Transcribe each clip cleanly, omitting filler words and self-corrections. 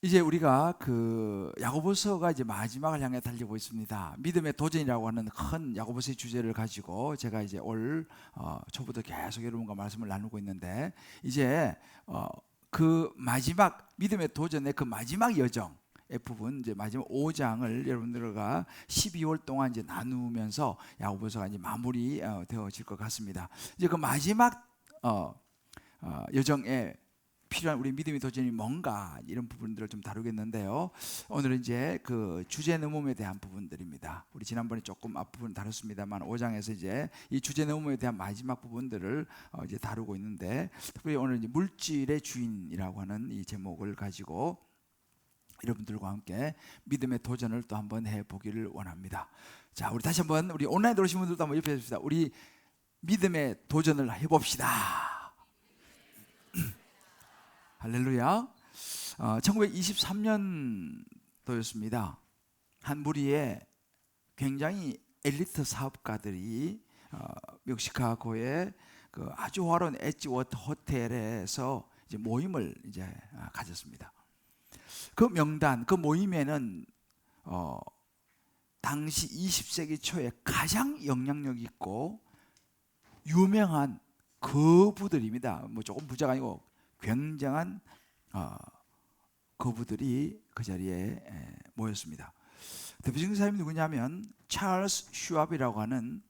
이제 우리가 그 야고보서가 이제 마지막을 향해 달리고 있습니다. 믿음의 도전이라고 하는 큰 야고보서의 주제를 가지고 제가 이제 올 초부터 계속 여러분과 말씀을 나누고 있는데, 이제 그 마지막 믿음의 도전의 그 마지막 여정 부분, 이제 마지막 5장을 여러분들과 12월 동안 이제 나누면서 야고보서가 이제 마무리 되어질 것 같습니다. 이제 그 마지막 여정에 필요한 우리 믿음의 도전이 뭔가, 이런 부분들을 좀 다루겠는데요. 오늘은 이제 그 주제 넘음에 대한 부분들입니다. 우리 지난번에 조금 앞부분 다뤘습니다만 5장에서 이제 이 주제 넘음에 대한 마지막 부분들을 이제 다루고 있는데, 특별히 오늘 이제 물질의 주인이라고 하는 이 제목을 가지고 여러분들과 함께 믿음의 도전을 또 한번 해보기를 원합니다. 자, 우리 다시 한번 우리 온라인 들어오신 분들도 한번 옆에 해줍시다. 우리 믿음의 도전을 해봅시다. 할렐루야. 1923년도였습니다. 한 무리의 굉장히 엘리트 사업가들이 미국 시카고의 그 아주 화려한 엣지워터 호텔에서 이제 모임을 이제 가졌습니다. 그 명단, 그 모임에는 당시 20세기 초에 가장 영향력 있고 유명한 거부들입니다. 뭐 조금 부자가 아니고 굉장한 거부들이 그 자리에 모였습니다. 대표적인 사람이 누구냐면 찰스 슈왑이라고 하는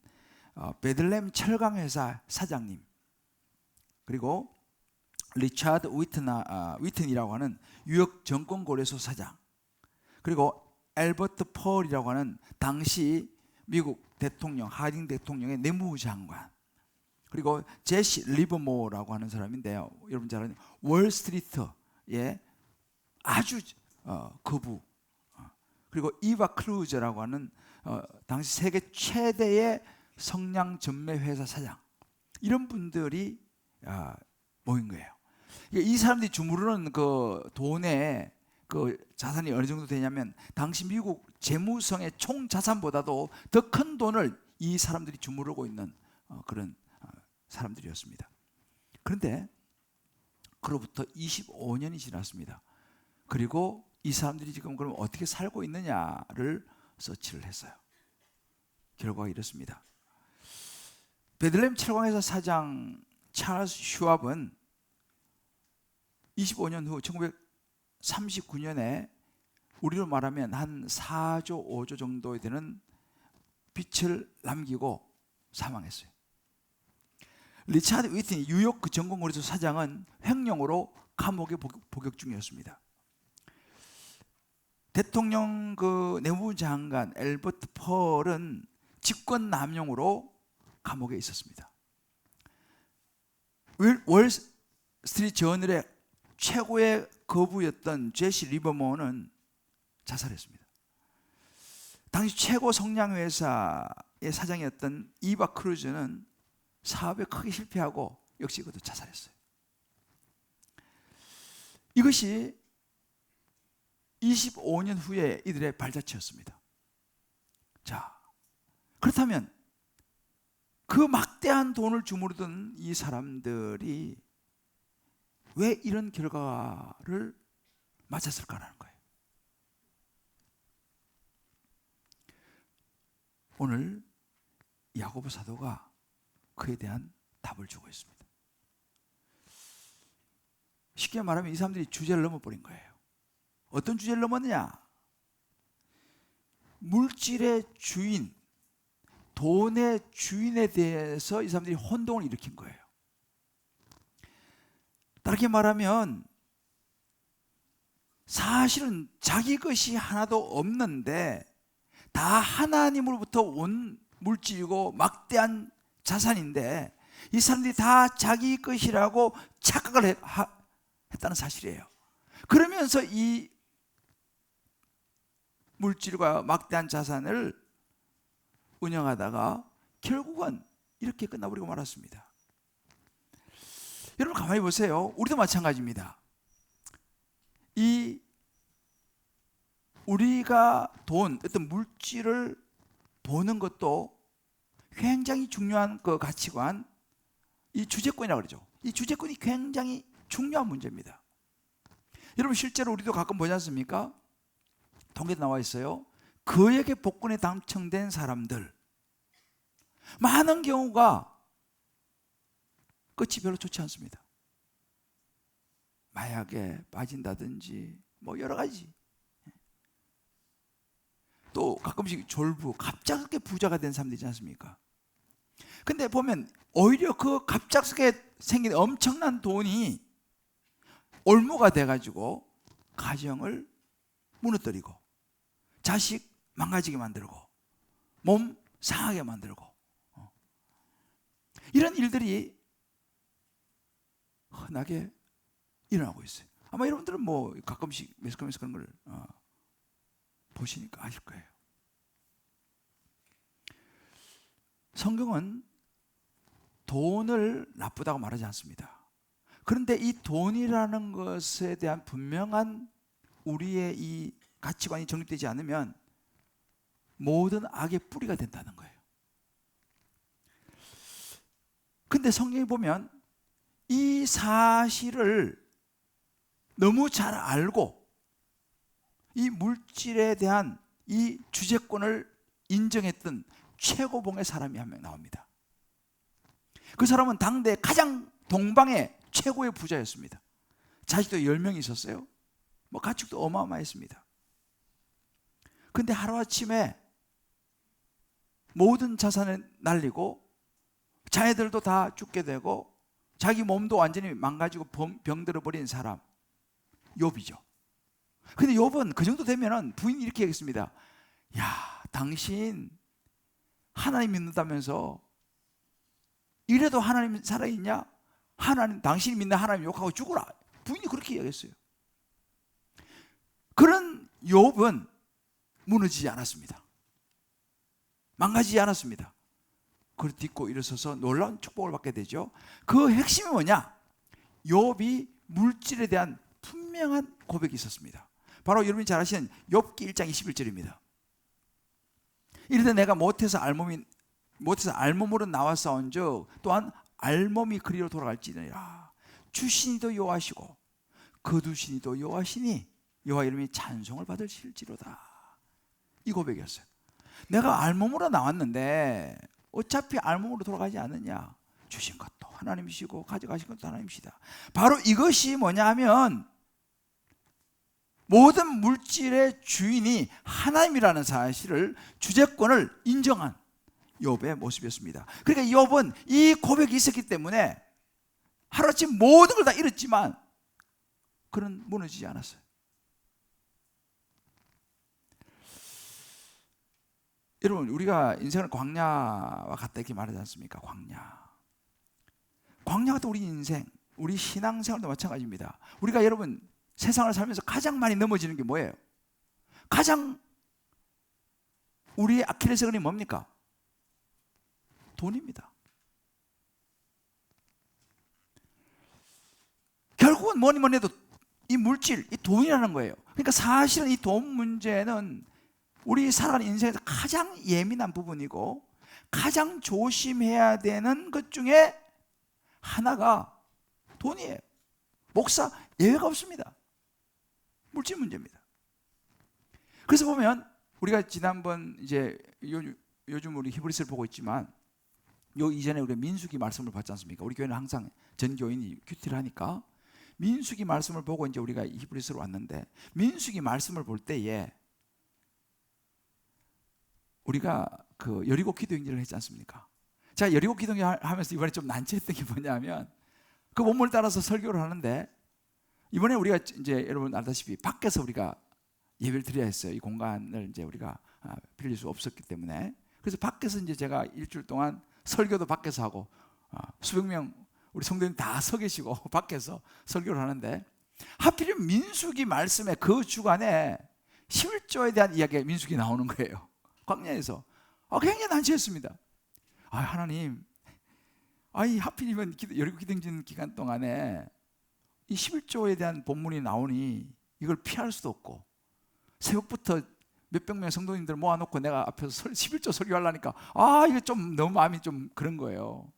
베들레헴 철강회사 사장님, 그리고 리차드 위튼이라고 하는 뉴욕 정권거래소 사장, 그리고 엘버트 펄이라고 하는 당시 미국 대통령, 하딩 대통령의 내무장관, 그리고 제시 리버모어라고 하는 사람인데요, 여러분 잘 아는 월스트리트의 아주 거부, 그리고 이바 클루저라고 하는 당시 세계 최대의 성냥 전매 회사 사장, 이런 분들이 모인 거예요. 이 사람들이 주무르는 그 돈의 그 자산이 어느 정도 되냐면, 당시 미국 재무성의 총 자산보다도 더 큰 돈을 이 사람들이 주무르고 있는 그런 사람들이었습니다. 그런데 그로부터 25년이 지났습니다. 그리고 이 사람들이 지금 그럼 어떻게 살고 있느냐를 서치를 했어요. 결과가 이렇습니다. 베들레헴 철강회사 사장 찰스 슈왑은 25년 후 1939년에 우리로 말하면 한 4조 5조 정도 되는 빚을 남기고 사망했어요. 리차드 위튼이 뉴욕 그 정권거래소 사장은 횡령으로 감옥에 복역 중이었습니다. 대통령 그 내무장관 엘버트 펄은 직권남용으로 감옥에 있었습니다. 월스트리트 저널의 최고의 거부였던 제시 리버모어는 자살했습니다. 당시 최고 성냥회사의 사장이었던 이바 크루즈는 사업에 크게 실패하고 역시 그것도 자살했어요. 이것이 25년 후에 이들의 발자취였습니다. 자, 그렇다면 그 막대한 돈을 주무르던 이 사람들이 왜 이런 결과를 맞았을까라는 거예요. 오늘 야고보 사도가 그에 대한 답을 주고 있습니다. 쉽게 말하면 이 사람들이 주제를 넘어버린 거예요. 어떤 주제를 넘었느냐? 물질의 주인, 돈의 주인에 대해서 이 사람들이 혼동을 일으킨 거예요. 다르게 말하면 사실은 자기 것이 하나도 없는데 다 하나님으로부터 온 물질이고 막대한 자산인데, 이 사람들이 다 자기 것이라고 착각을 했다는 사실이에요. 그러면서 이 물질과 막대한 자산을 운영하다가 결국은 이렇게 끝나버리고 말았습니다. 여러분 가만히 보세요. 우리도 마찬가지입니다. 우리가 어떤 물질을 보는 것도 굉장히 중요한 그 가치관, 이 주제권이라고 그러죠. 이 주제권이 굉장히 중요한 문제입니다. 여러분 실제로 우리도 가끔 보지 않습니까? 통계에 나와 있어요. 그에게 복권에 당첨된 사람들 많은 경우가 끝이 별로 좋지 않습니다. 마약에 빠진다든지 뭐 여러 가지. 또 가끔씩 졸부, 갑작스럽게 부자가 된 사람들 있지 않습니까? 근데 보면 오히려 그 갑작스럽게 생긴 엄청난 돈이 올무가 돼가지고 가정을 무너뜨리고 자식 망가지게 만들고 몸 상하게 만들고 이런 일들이 흔하게 일어나고 있어요. 아마 여러분들은 뭐 가끔씩 매스컴에서 그런 걸 보시니까 아실 거예요. 성경은 돈을 나쁘다고 말하지 않습니다. 그런데 이 돈이라는 것에 대한 분명한 우리의 이 가치관이 정립되지 않으면 모든 악의 뿌리가 된다는 거예요. 근데 성경에 보면 이 사실을 너무 잘 알고 이 물질에 대한 이 주재권을 인정했던 최고봉의 사람이 한 명 나옵니다. 그 사람은 당대 가장 동방의 최고의 부자였습니다. 자식도 10명이 있었어요. 뭐 가축도 어마어마했습니다. 근데 하루아침에 모든 자산을 날리고 자녀들도 다 죽게 되고 자기 몸도 완전히 망가지고 병들어 버린 사람 욥이죠. 근데 욥은 그 정도 되면은 부인이 이렇게 얘기했습니다. 야, 당신 하나님 믿는다면서 이래도 하나님 살아있냐? 하나님, 당신이 믿는 하나님 욕하고 죽어라. 부인이 그렇게 얘기했어요. 그런 욥은 무너지지 않았습니다. 망가지지 않았습니다. 그걸 딛고 일어서서 놀라운 축복을 받게 되죠. 그 핵심이 뭐냐? 욥이 물질에 대한 분명한 고백이 있었습니다. 바로 여러분이 잘 아시는 욥기 1장 21절입니다. 이르되 내가 못해서 알몸으로 나와싸운즉 또한 알몸이 그리로 돌아갈지니라. 주시니도 여호와시고 거두시니도 여호와시니 여호와 이름이 찬송을 받으실지로다. 이 고백이었어요. 내가 알몸으로 나왔는데 어차피 알몸으로 돌아가지 않느냐. 주신 것도 하나님이시고 가져가신 것도 하나님이시다. 바로 이것이 뭐냐 하면 모든 물질의 주인이 하나님이라는 사실을, 주재권을 인정한 욥의 모습이었습니다. 그러니까 욥은 이 고백이 있었기 때문에 하루아침 모든 걸 다 잃었지만 그는 무너지지 않았어요. 여러분, 우리가 인생을 광야와 같다 이렇게 말하지 않습니까? 광야 같은 우리 인생, 우리 신앙생활도 마찬가지입니다. 우리가 여러분 세상을 살면서 가장 많이 넘어지는 게 뭐예요? 가장 우리의 아킬레스건이 뭡니까? 돈입니다. 결국은 뭐니 해도 이 물질, 이 돈이라는 거예요. 그러니까 사실은 이 돈 문제는 우리 살아가는 인생에서 가장 예민한 부분이고 가장 조심해야 되는 것 중에 하나가 돈이에요. 목사 예외가 없습니다. 물질 문제입니다. 그래서 보면 우리가 지난번 이제 요즘 우리 히브리서를 보고 있지만 요 이전에 우리가 민수기 말씀을 봤지 않습니까? 우리 교회는 항상 전 교인이 큐티를 하니까 민수기 말씀을 보고 이제 우리가 히브리서로 왔는데 민수기 말씀을 볼 때에 우리가 그 여리고 기도 행진을 했지 않습니까? 제가 여리고 기도 행진 하면서 이번에 좀 난처했던 게 뭐냐면 그 본문을 따라서 설교를 하는데 이번에 우리가 이제 여러분 알다시피 밖에서 우리가 예배를 드려야 했어요. 이 공간을 이제 우리가 빌릴 수 없었기 때문에. 그래서 밖에서 이제 제가 일주일 동안 설교도 밖에서 하고 수백 명 우리 성도님 다 서 계시고 밖에서 설교를 하는데 하필이면 민수기 말씀의 그 주간에 11조에 대한 이야기가 민수기 나오는 거예요. 광야에서. 굉장히 난처했습니다. 하나님, 하필이면 여리고 기도행진 기간 동안에 이 11조에 대한 본문이 나오니 이걸 피할 수도 없고 새벽부터 몇백 명의 성도님들 모아놓고 내가 앞에서 11조 설교하려니까 이거 좀 너무 마음이 좀 그런 거예요.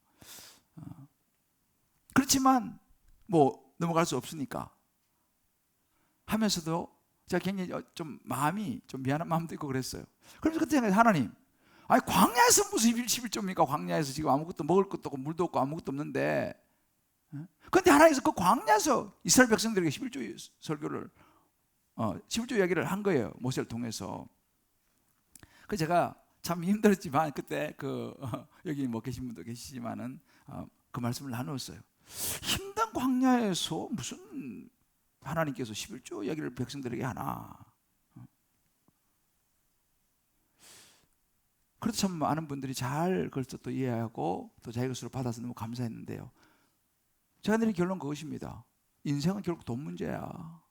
그렇지만 뭐 넘어갈 수 없으니까 하면서도 제가 굉장히 좀 마음이 좀 미안한 마음도 있고 그랬어요. 그래서 그때 생각해, 하나님, 아니 광야에서 무슨 11조입니까? 광야에서 지금 아무것도 먹을 것도 없고 물도 없고 아무것도 없는데, 그런데 하나님께서 그 광야에서 이스라엘 백성들에게 11조 설교를 11조 이야기를 한 거예요. 모세를 통해서. 그 제가 참 힘들었지만 그때 여기 뭐 계신 분도 계시지만은 그 말씀을 나누었어요. 힘든 광야에서 무슨 하나님께서 11조 이야기를 백성들에게 하나. 그래도 참 많은 분들이 잘 그걸 또 이해하고 또 자기 것으로 받아서 너무 감사했는데요. 제가 내린 결론은 그것입니다. 인생은 결국 돈 문제야.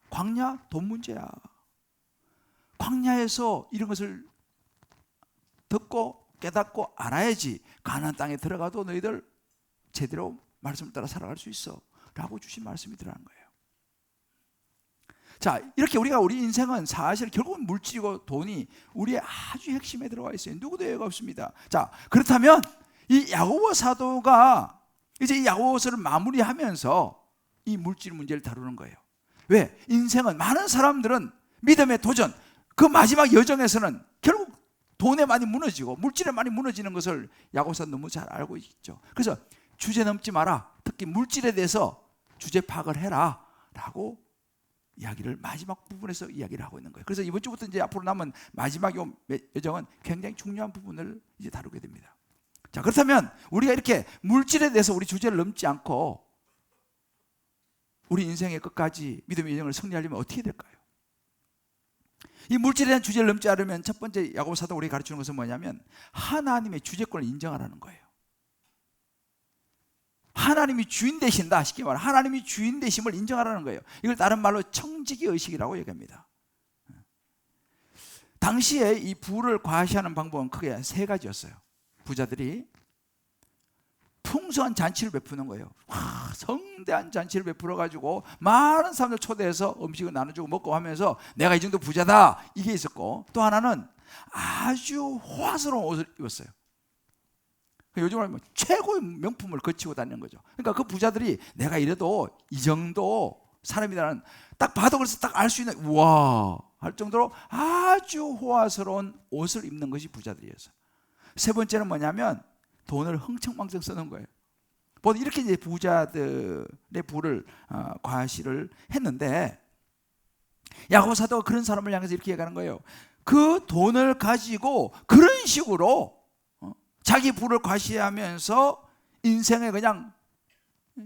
광야 돈 문제야. 광야에서 이런 것을 듣고 깨닫고 알아야지 가나안 땅에 들어가도 너희들 제대로 말씀을 따라 살아갈 수 있어 라고 주신 말씀이더라는 거예요. 자, 이렇게 우리 인생은 사실 결국은 물질이고 돈이 우리의 아주 핵심에 들어가 있어요. 누구도 예외가 없습니다. 자, 그렇다면 이 야고보 사도가 이제 이 야고보서를 마무리하면서 이 물질 문제를 다루는 거예요. 왜? 인생은 많은 사람들은 믿음의 도전, 그 마지막 여정에서는 결국 돈에 많이 무너지고 물질에 많이 무너지는 것을 야고보서 너무 잘 알고 있죠. 그래서 주제 넘지 마라. 특히 물질에 대해서 주제 파악을 해라 라고 이야기를 마지막 부분에서 이야기를 하고 있는 거예요. 그래서 이번 주부터 이제 앞으로 남은 마지막 여정은 굉장히 중요한 부분을 이제 다루게 됩니다. 자, 그렇다면 우리가 이렇게 물질에 대해서 우리 주제를 넘지 않고 우리 인생의 끝까지 믿음의 여정을 승리하려면 어떻게 될까요? 이 물질에 대한 주제를 넘지 않으면 첫 번째 야고보 사도가 우리에게 가르치는 것은 뭐냐면 하나님의 주재권을 인정하라는 거예요. 하나님이 주인 되신다, 쉽게 말하면 하나님이 주인 되심을 인정하라는 거예요. 이걸 다른 말로 청지기 의식이라고 얘기합니다. 당시에 이 부를 과시하는 방법은 크게 세 가지였어요. 부자들이 풍성한 잔치를 베푸는 거예요. 성대한 잔치를 베풀어 가지고 많은 사람들 초대해서 음식을 나눠주고 먹고 하면서 내가 이 정도 부자다, 이게 있었고, 또 하나는 아주 호화스러운 옷을 입었어요. 요즘으로 하면 최고의 명품을 거치고 다니는 거죠. 그러니까 그 부자들이 내가 이래도 이 정도 사람이라는 딱 봐도 그래서 딱 알 수 있는, 우와 할 정도로 아주 호화스러운 옷을 입는 것이 부자들이었어요. 세 번째는 뭐냐면 돈을 흥청망청 쓰는 거예요. 보통 이렇게 이제 부자들의 부를 과시를 했는데, 야고보 사도가 그런 사람을 향해서 이렇게 얘기하는 거예요. 그 돈을 가지고 그런 식으로 자기 부를 과시하면서 인생에 그냥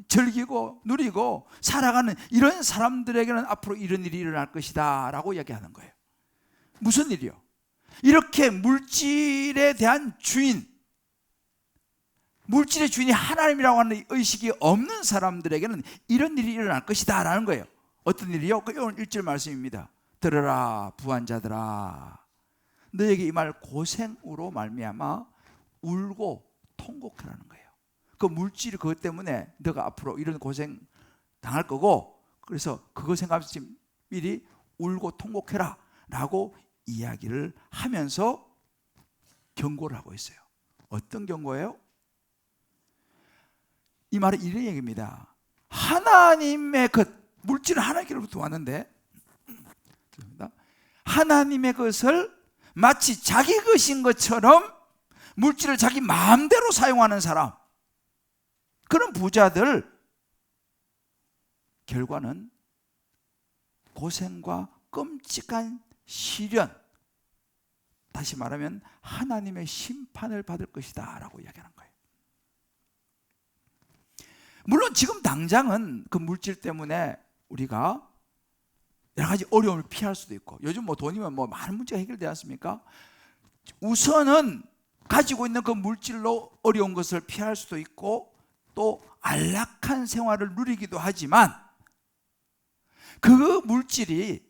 즐기고 누리고 살아가는 이런 사람들에게는 앞으로 이런 일이 일어날 것이다 라고 이야기하는 거예요. 무슨 일이요? 이렇게 물질에 대한 주인, 물질의 주인이 하나님이라고 하는 의식이 없는 사람들에게는 이런 일이 일어날 것이다 라는 거예요. 어떤 일이요? 그 오늘 1절 말씀입니다. 들으라 부한자들아, 너에게 이 말 고생으로 말미암아 울고 통곡하라는 거예요. 그 물질이 그것 때문에 너가 앞으로 이런 고생 당할 거고, 그래서 그거 생각하면서 미리 울고 통곡해라 라고 이야기를 하면서 경고를 하고 있어요. 어떤 경고예요? 이 말은 이런 얘기입니다. 하나님의 물질은 하나님께로부터 왔는데 하나님의 것을 마치 자기 것인 것처럼 물질을 자기 마음대로 사용하는 사람, 그런 부자들 결과는 고생과 끔찍한 시련, 다시 말하면 하나님의 심판을 받을 것이다 라고 이야기하는 거예요. 물론 지금 당장은 그 물질 때문에 우리가 여러 가지 어려움을 피할 수도 있고, 요즘 뭐 돈이면 뭐 많은 문제가 해결되지 않습니까? 우선은 가지고 있는 그 물질로 어려운 것을 피할 수도 있고 또 안락한 생활을 누리기도 하지만, 그 물질이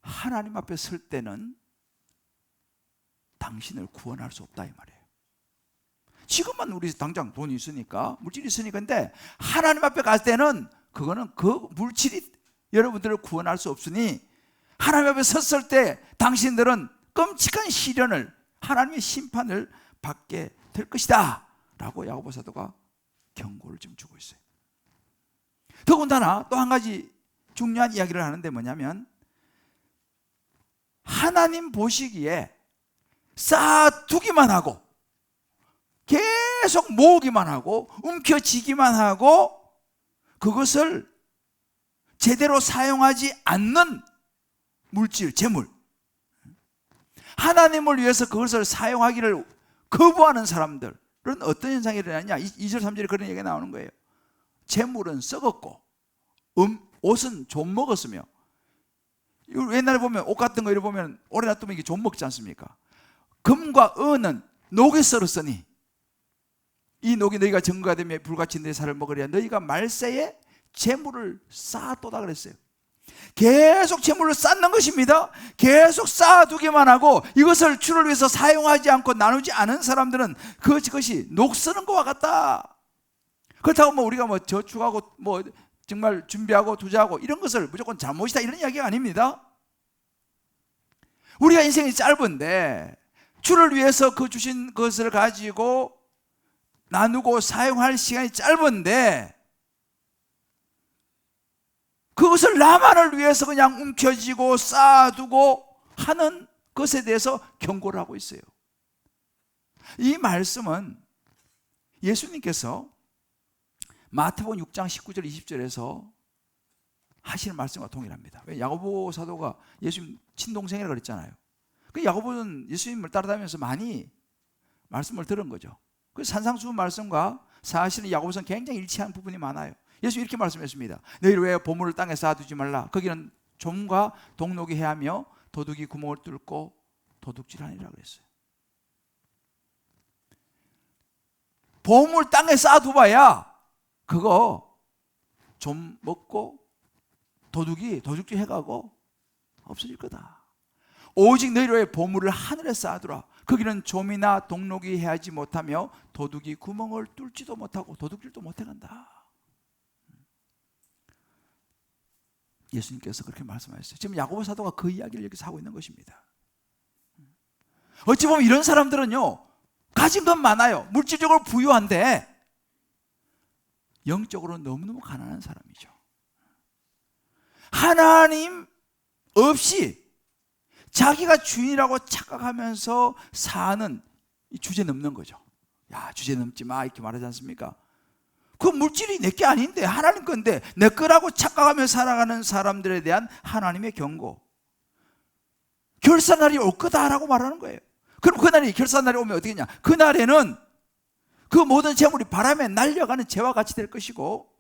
하나님 앞에 설 때는 당신을 구원할 수 없다 이 말이에요. 지금은 우리 당장 돈이 있으니까, 물질이 있으니까, 근데 하나님 앞에 갈 때는 그거는 그 물질이 여러분들을 구원할 수 없으니 하나님 앞에 섰을 때 당신들은 끔찍한 시련을, 하나님의 심판을 받게 될 것이다 라고 야고보 사도가 경고를 좀 주고 있어요. 더군다나 또 한 가지 중요한 이야기를 하는데 뭐냐면, 하나님 보시기에 쌓아두기만 하고 계속 모으기만 하고 움켜쥐기만 하고 그것을 제대로 사용하지 않는 물질, 재물, 하나님을 위해서 그것을 사용하기를 거부하는 사람들은 어떤 현상이 일어나냐? 2절 3절에 그런 얘기가 나오는 거예요. 재물은 썩었고 옷은 좀 먹었으며, 옛날에 보면 옷 같은 거 이렇게 보면 오래 놔두면 이게 좀 먹지 않습니까? 금과 은은 녹에 썰었으니 이 녹이 너희가 증거가 되며 불같이 내 살을 먹으리라. 너희가 말세에 재물을 쌓아도다 그랬어요. 계속 재물을 쌓는 것입니다. 계속 쌓아두기만 하고 이것을 주를 위해서 사용하지 않고 나누지 않은 사람들은 그것이 녹쓰는 것과 같다. 그렇다고 뭐 우리가 뭐 저축하고 뭐 정말 준비하고 투자하고 이런 것을 무조건 잘못이다 이런 이야기가 아닙니다. 우리가 인생이 짧은데 주를 위해서 그 주신 것을 가지고 나누고 사용할 시간이 짧은데 그것을 나만을 위해서 그냥 움켜쥐고 쌓아두고 하는 것에 대해서 경고를 하고 있어요. 이 말씀은 예수님께서 마태복음 6장 19절 20절에서 하시는 말씀과 동일합니다. 야고보 사도가 예수님 친동생이라고 그랬잖아요. 그 야고보는 예수님을 따라다니면서 많이 말씀을 들은 거죠. 그 산상수훈 말씀과 사실은 야고보서는 굉장히 일치하는 부분이 많아요. 예수 이렇게 말씀했습니다. 너희를 왜 보물을 땅에 쌓아두지 말라. 거기는 좀과 동록이 해하며 도둑이 구멍을 뚫고 도둑질하니라 그랬어요. 보물 땅에 쌓아두봐야 그거 좀 먹고 도둑이 도둑질 해가고 없어질 거다. 오직 너희를 왜 보물을 하늘에 쌓아두라. 거기는 좀이나 동록이 해하지 못하며 도둑이 구멍을 뚫지도 못하고 도둑질도 못해간다. 예수님께서 그렇게 말씀하셨어요. 지금 야고보 사도가 그 이야기를 여기서 하고 있는 것입니다. 어찌 보면 이런 사람들은요, 가진 건 많아요. 물질적으로 부유한데 영적으로 너무너무 가난한 사람이죠. 하나님 없이 자기가 주인이라고 착각하면서 사는 이 주제 넘는 거죠. 야, 주제 넘지 마 이렇게 말하지 않습니까? 그 물질이 내 게 아닌데 하나님 건데 내 거라고 착각하며 살아가는 사람들에 대한 하나님의 경고. 결산날이 올 거다라고 말하는 거예요. 그럼 그날이 결산날이 오면 어떻게 했냐? 그날에는 그 모든 재물이 바람에 날려가는 재와 같이 될 것이고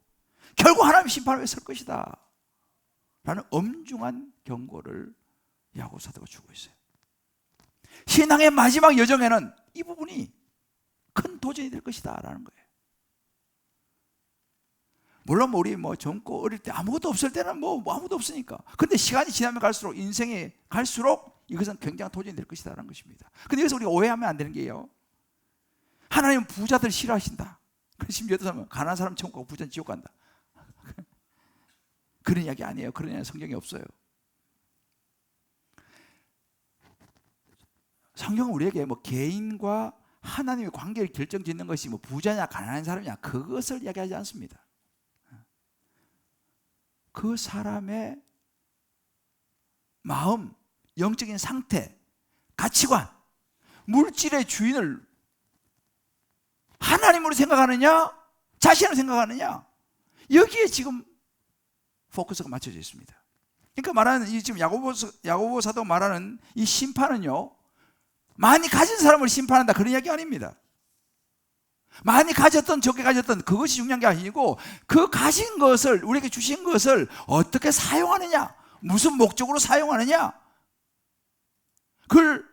결국 하나님 심판을 설 것이다 라는 엄중한 경고를 야고보 사도가 주고 있어요. 신앙의 마지막 여정에는 이 부분이 큰 도전이 될 것이다 라는 거예요. 물론 우리 젊고 어릴 때 아무것도 없을 때는 아무것도 없으니까. 근데 시간이 지나면 갈수록 인생이 갈수록 이것은 굉장한 도전이 될 것이다라는 것입니다. 근데 여기서 우리가 오해하면 안 되는 게요, 하나님은 부자들 싫어하신다. 심지어 어떤 사람은 가난한 사람 천국 가고 부자는 지옥 간다. 그런 이야기 아니에요. 그런 이야기 성경에 없어요. 성경은 우리에게 개인과 하나님의 관계를 결정짓는 것이 부자냐 가난한 사람이냐 그것을 이야기하지 않습니다. 그 사람의 마음, 영적인 상태, 가치관, 물질의 주인을 하나님으로 생각하느냐 자신으로 생각하느냐 여기에 지금 포커스가 맞춰져 있습니다. 그러니까 말하는 이 지금 야고보 사도 말하는 이 심판은요, 많이 가진 사람을 심판한다 그런 이야기 아닙니다. 많이 가졌던 적게 가졌던 그것이 중요한 게 아니고 그 가진 것을, 우리에게 주신 것을 어떻게 사용하느냐, 무슨 목적으로 사용하느냐, 그걸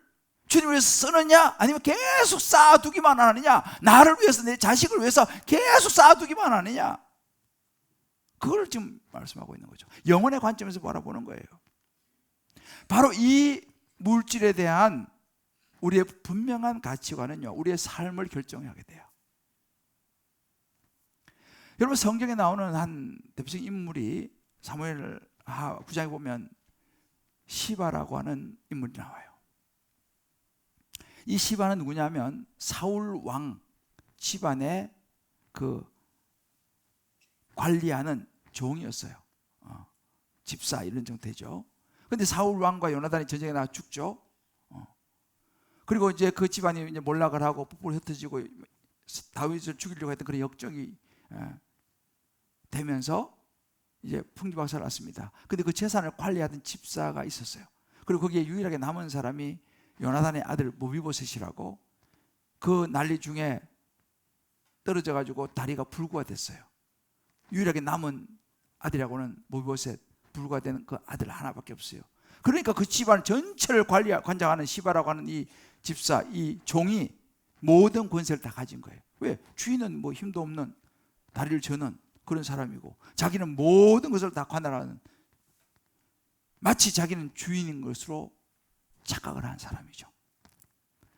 주님을 위해서 쓰느냐 아니면 계속 쌓아두기만 하느냐, 나를 위해서 내 자식을 위해서 계속 쌓아두기만 하느냐, 그걸 지금 말씀하고 있는 거죠. 영혼의 관점에서 바라보는 거예요. 바로 이 물질에 대한 우리의 분명한 가치관은요, 우리의 삶을 결정하게 돼요. 여러분, 성경에 나오는 한 대표적인 인물이 사무엘 9장에 보면 시바라고 하는 인물이 나와요. 이 시바는 누구냐면 사울 왕 집안의 그 관리하는 종이었어요. 집사 이런 정도 되죠. 근데 사울 왕과 요나단이 전쟁에 나가 죽죠. 그리고 이제 그 집안이 이제 몰락을 하고 뿔뿔이 흩어지고 다윗을 죽이려고 했던 그런 역적이 되면서 이제 풍비박산을 났습니다. 근데 그 재산을 관리하던 집사가 있었어요. 그리고 거기에 유일하게 남은 사람이 요나단의 아들 모비보셋이라고, 그 난리 중에 떨어져 가지고 다리가 불구가 됐어요. 유일하게 남은 아들이라고는 모비보셋, 불구가 되는 그 아들 하나밖에 없어요. 그러니까 그 집안 전체를 관장하는 시바라고 하는 이 집사, 이 종이 모든 권세를 다 가진 거예요. 왜? 주인은 뭐 힘도 없는, 다리를 저는 그런 사람이고, 자기는 모든 것을 다 관할하는, 마치 자기는 주인인 것으로 착각을 한 사람이죠.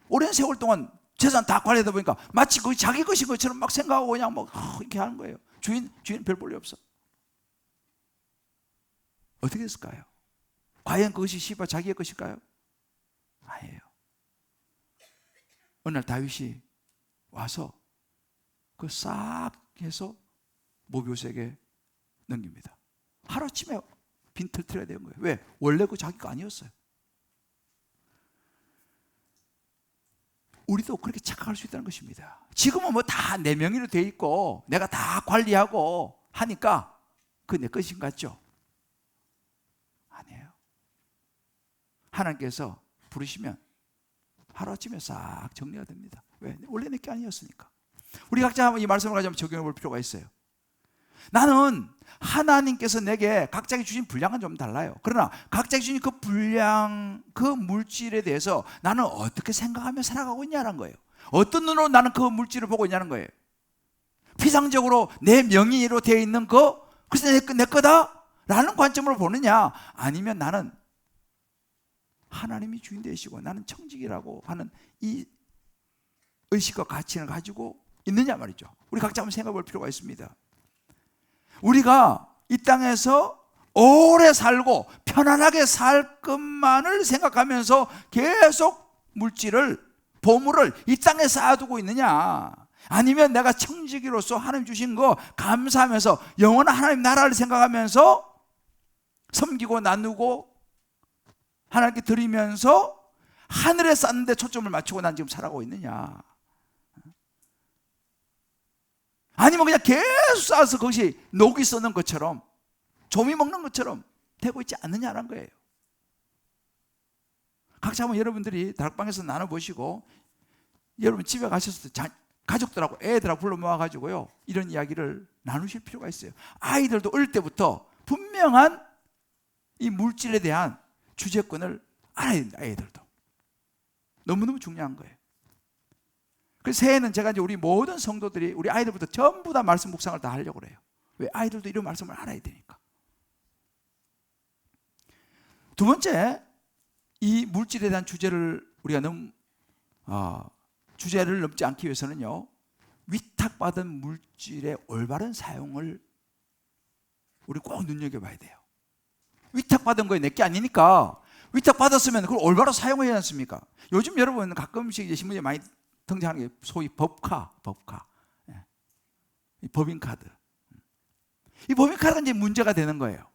오랜 세월 동안 재산 다 관리하다 보니까 마치 그게 자기 것인 것처럼 막 생각하고 그냥 막 이렇게 하는 거예요. 주인 별 볼일 없어. 어떻게 됐을까요? 과연 그것이 시바 자기의 것일까요? 아니에요. 어느 날 다윗이 와서 그 싹 해서 모비보셋에게 넘깁니다. 하루아침에 빈털터리가 된 거예요. 왜? 원래 그 자기 거 아니었어요. 우리도 그렇게 착각할 수 있다는 것입니다. 지금은 뭐 다 내 명의로 돼 있고 내가 다 관리하고 하니까 그 내 것인 것 같죠? 아니에요. 하나님께서 부르시면 하루아침에 싹 정리가 됩니다. 왜? 원래 내 게 아니었으니까. 우리 각자 이 말씀을 가지고 적용해 볼 필요가 있어요. 나는 하나님께서 내게 각자에게 주신 분량은 좀 달라요. 그러나 각자에게 주신 그 분량, 그 물질에 대해서 나는 어떻게 생각하며 살아가고 있냐는 거예요. 어떤 눈으로 나는 그 물질을 보고 있냐는 거예요. 피상적으로 내 명의로 되어 있는 거, 그래서 내 거다 라는 관점으로 보느냐, 아니면 나는 하나님이 주인 되시고 나는 청직이라고 하는 이 의식과 가치를 가지고 있느냐 말이죠. 우리 각자 한번 생각해 볼 필요가 있습니다. 우리가 이 땅에서 오래 살고 편안하게 살 것만을 생각하면서 계속 물질을, 보물을 이 땅에 쌓아두고 있느냐, 아니면 내가 청지기로서 하나님 주신 거 감사하면서 영원한 하나님 나라를 생각하면서 섬기고 나누고 하나님께 드리면서 하늘에 쌓는 데 초점을 맞추고 난 지금 살아가고 있느냐, 아니면 그냥 계속 쌓아서 그것이 녹이 쏘는 것처럼, 조미 먹는 것처럼 되고 있지 않느냐는 거예요. 각자 한번 여러분들이 다락방에서 나눠보시고, 여러분 집에 가셔서 가족들하고 애들하고 불러 모아가지고요, 이런 이야기를 나누실 필요가 있어요. 아이들도 어릴 때부터 분명한 이 물질에 대한 주재권을 알아야 됩니다. 아이들도 너무너무 중요한 거예요. 그래서 새해는 제가 이제 우리 모든 성도들이 우리 아이들부터 전부 다 말씀 묵상을 다 하려고 그래요. 왜? 아이들도 이런 말씀을 알아야 되니까. 두 번째, 이 물질에 대한 주제를 우리가 주제를 넘지 않기 위해서는요, 위탁받은 물질의 올바른 사용을 우리 꼭 눈여겨봐야 돼요. 위탁받은 거에 내게 아니니까 위탁받았으면 그걸 올바로 사용해야 하지 않습니까? 요즘 여러분 가끔씩 신문에 많이 등장하는 게 소위 법카, 이 법인카드. 이 법인카드가 이제 문제가 되는 거예요.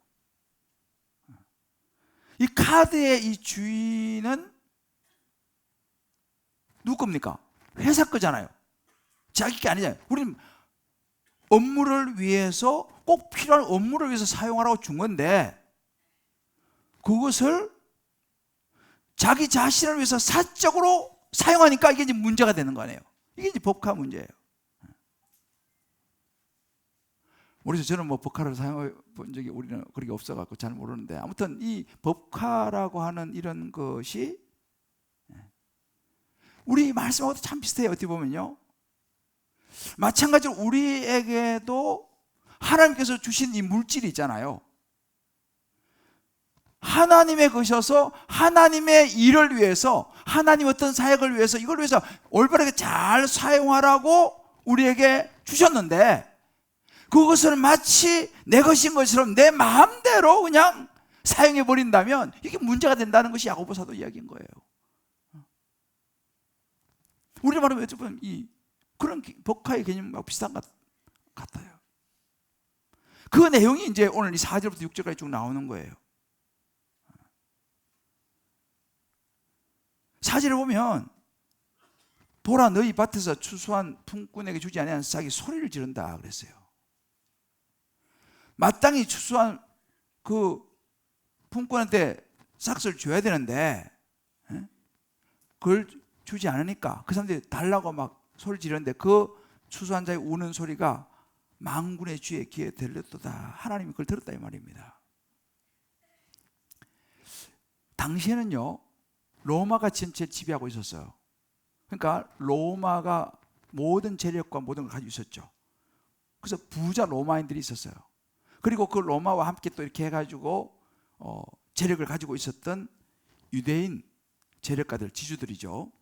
이 카드의 이 주인은 누구 겁니까? 회사 거잖아요. 자기 게 아니잖아요. 우리는 업무를 위해서, 꼭 필요한 업무를 위해서 사용하라고 준 건데, 그것을 자기 자신을 위해서 사적으로 사용하니까 이게 이제 문제가 되는 거 아니에요. 이게 이제 법카 문제예요. 모르겠어요. 저는 뭐 법카를 사용해 본 적이 우리는 그렇게 없어갖고 잘 모르는데, 아무튼 이 법카라고 하는 이런 것이 우리 말씀하고도 참 비슷해요. 어떻게 보면요, 마찬가지로 우리에게도 하나님께서 주신 이 물질이 있잖아요. 하나님의 것이어서 하나님의 일을 위해서, 하나님 어떤 사역을 위해서, 이걸 위해서 올바르게 잘 사용하라고 우리에게 주셨는데, 그것을 마치 내 것인 것처럼 내 마음대로 그냥 사용해 버린다면 이게 문제가 된다는 것이 야고보 사도 이야기인 거예요. 우리 말하면 여쭤보면 이 그런 법카의 개념과 비슷한 것 같아요. 그 내용이 이제 오늘 이 4절부터 6절까지 쭉 나오는 거예요. 4절에 보면 보라 너희 밭에서 추수한 품꾼에게 주지 아니한 싹이 소리를 지른다 그랬어요. 마땅히 추수한 그 품꾼한테 싹을 줘야 되는데 그걸 주지 않으니까 그 사람들이 달라고 막 소리 지르는데 그 추수한 자의 우는 소리가 만군의 주의 귀에 들렸도다. 하나님이 그걸 들었다 이 말입니다. 당시에는요 로마가 전체를 지배하고 있었어요. 그러니까 로마가 모든 재력과 모든 걸 가지고 있었죠. 그래서 부자 로마인들이 있었어요. 그리고 그 로마와 함께 또 이렇게 해가지고 재력을 가지고 있었던 유대인 재력가들, 지주들이죠.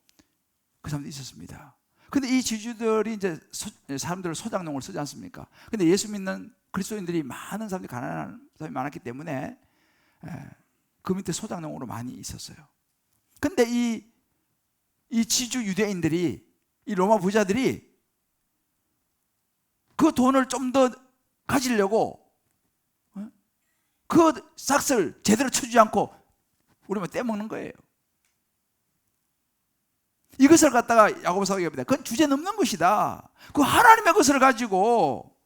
그 사람들이 있었습니다. 근데 이 지주들이 이제 사람들을 소장농을 쓰지 않습니까? 근데 예수 믿는 그리스도인들이 많은 사람들이 가난한 사람이 많았기 때문에 그 밑에 소장농으로 많이 있었어요. 근데 이 지주 유대인들이, 이 로마 부자들이 그 돈을 좀 더 가지려고 그 싹을 제대로 쳐주지 않고 우리만 떼먹는 거예요. 이것을 갖다가 야고보서가 얘기합니다. 그건 주제 넘는 것이다. 그 하나님의 것을 가지고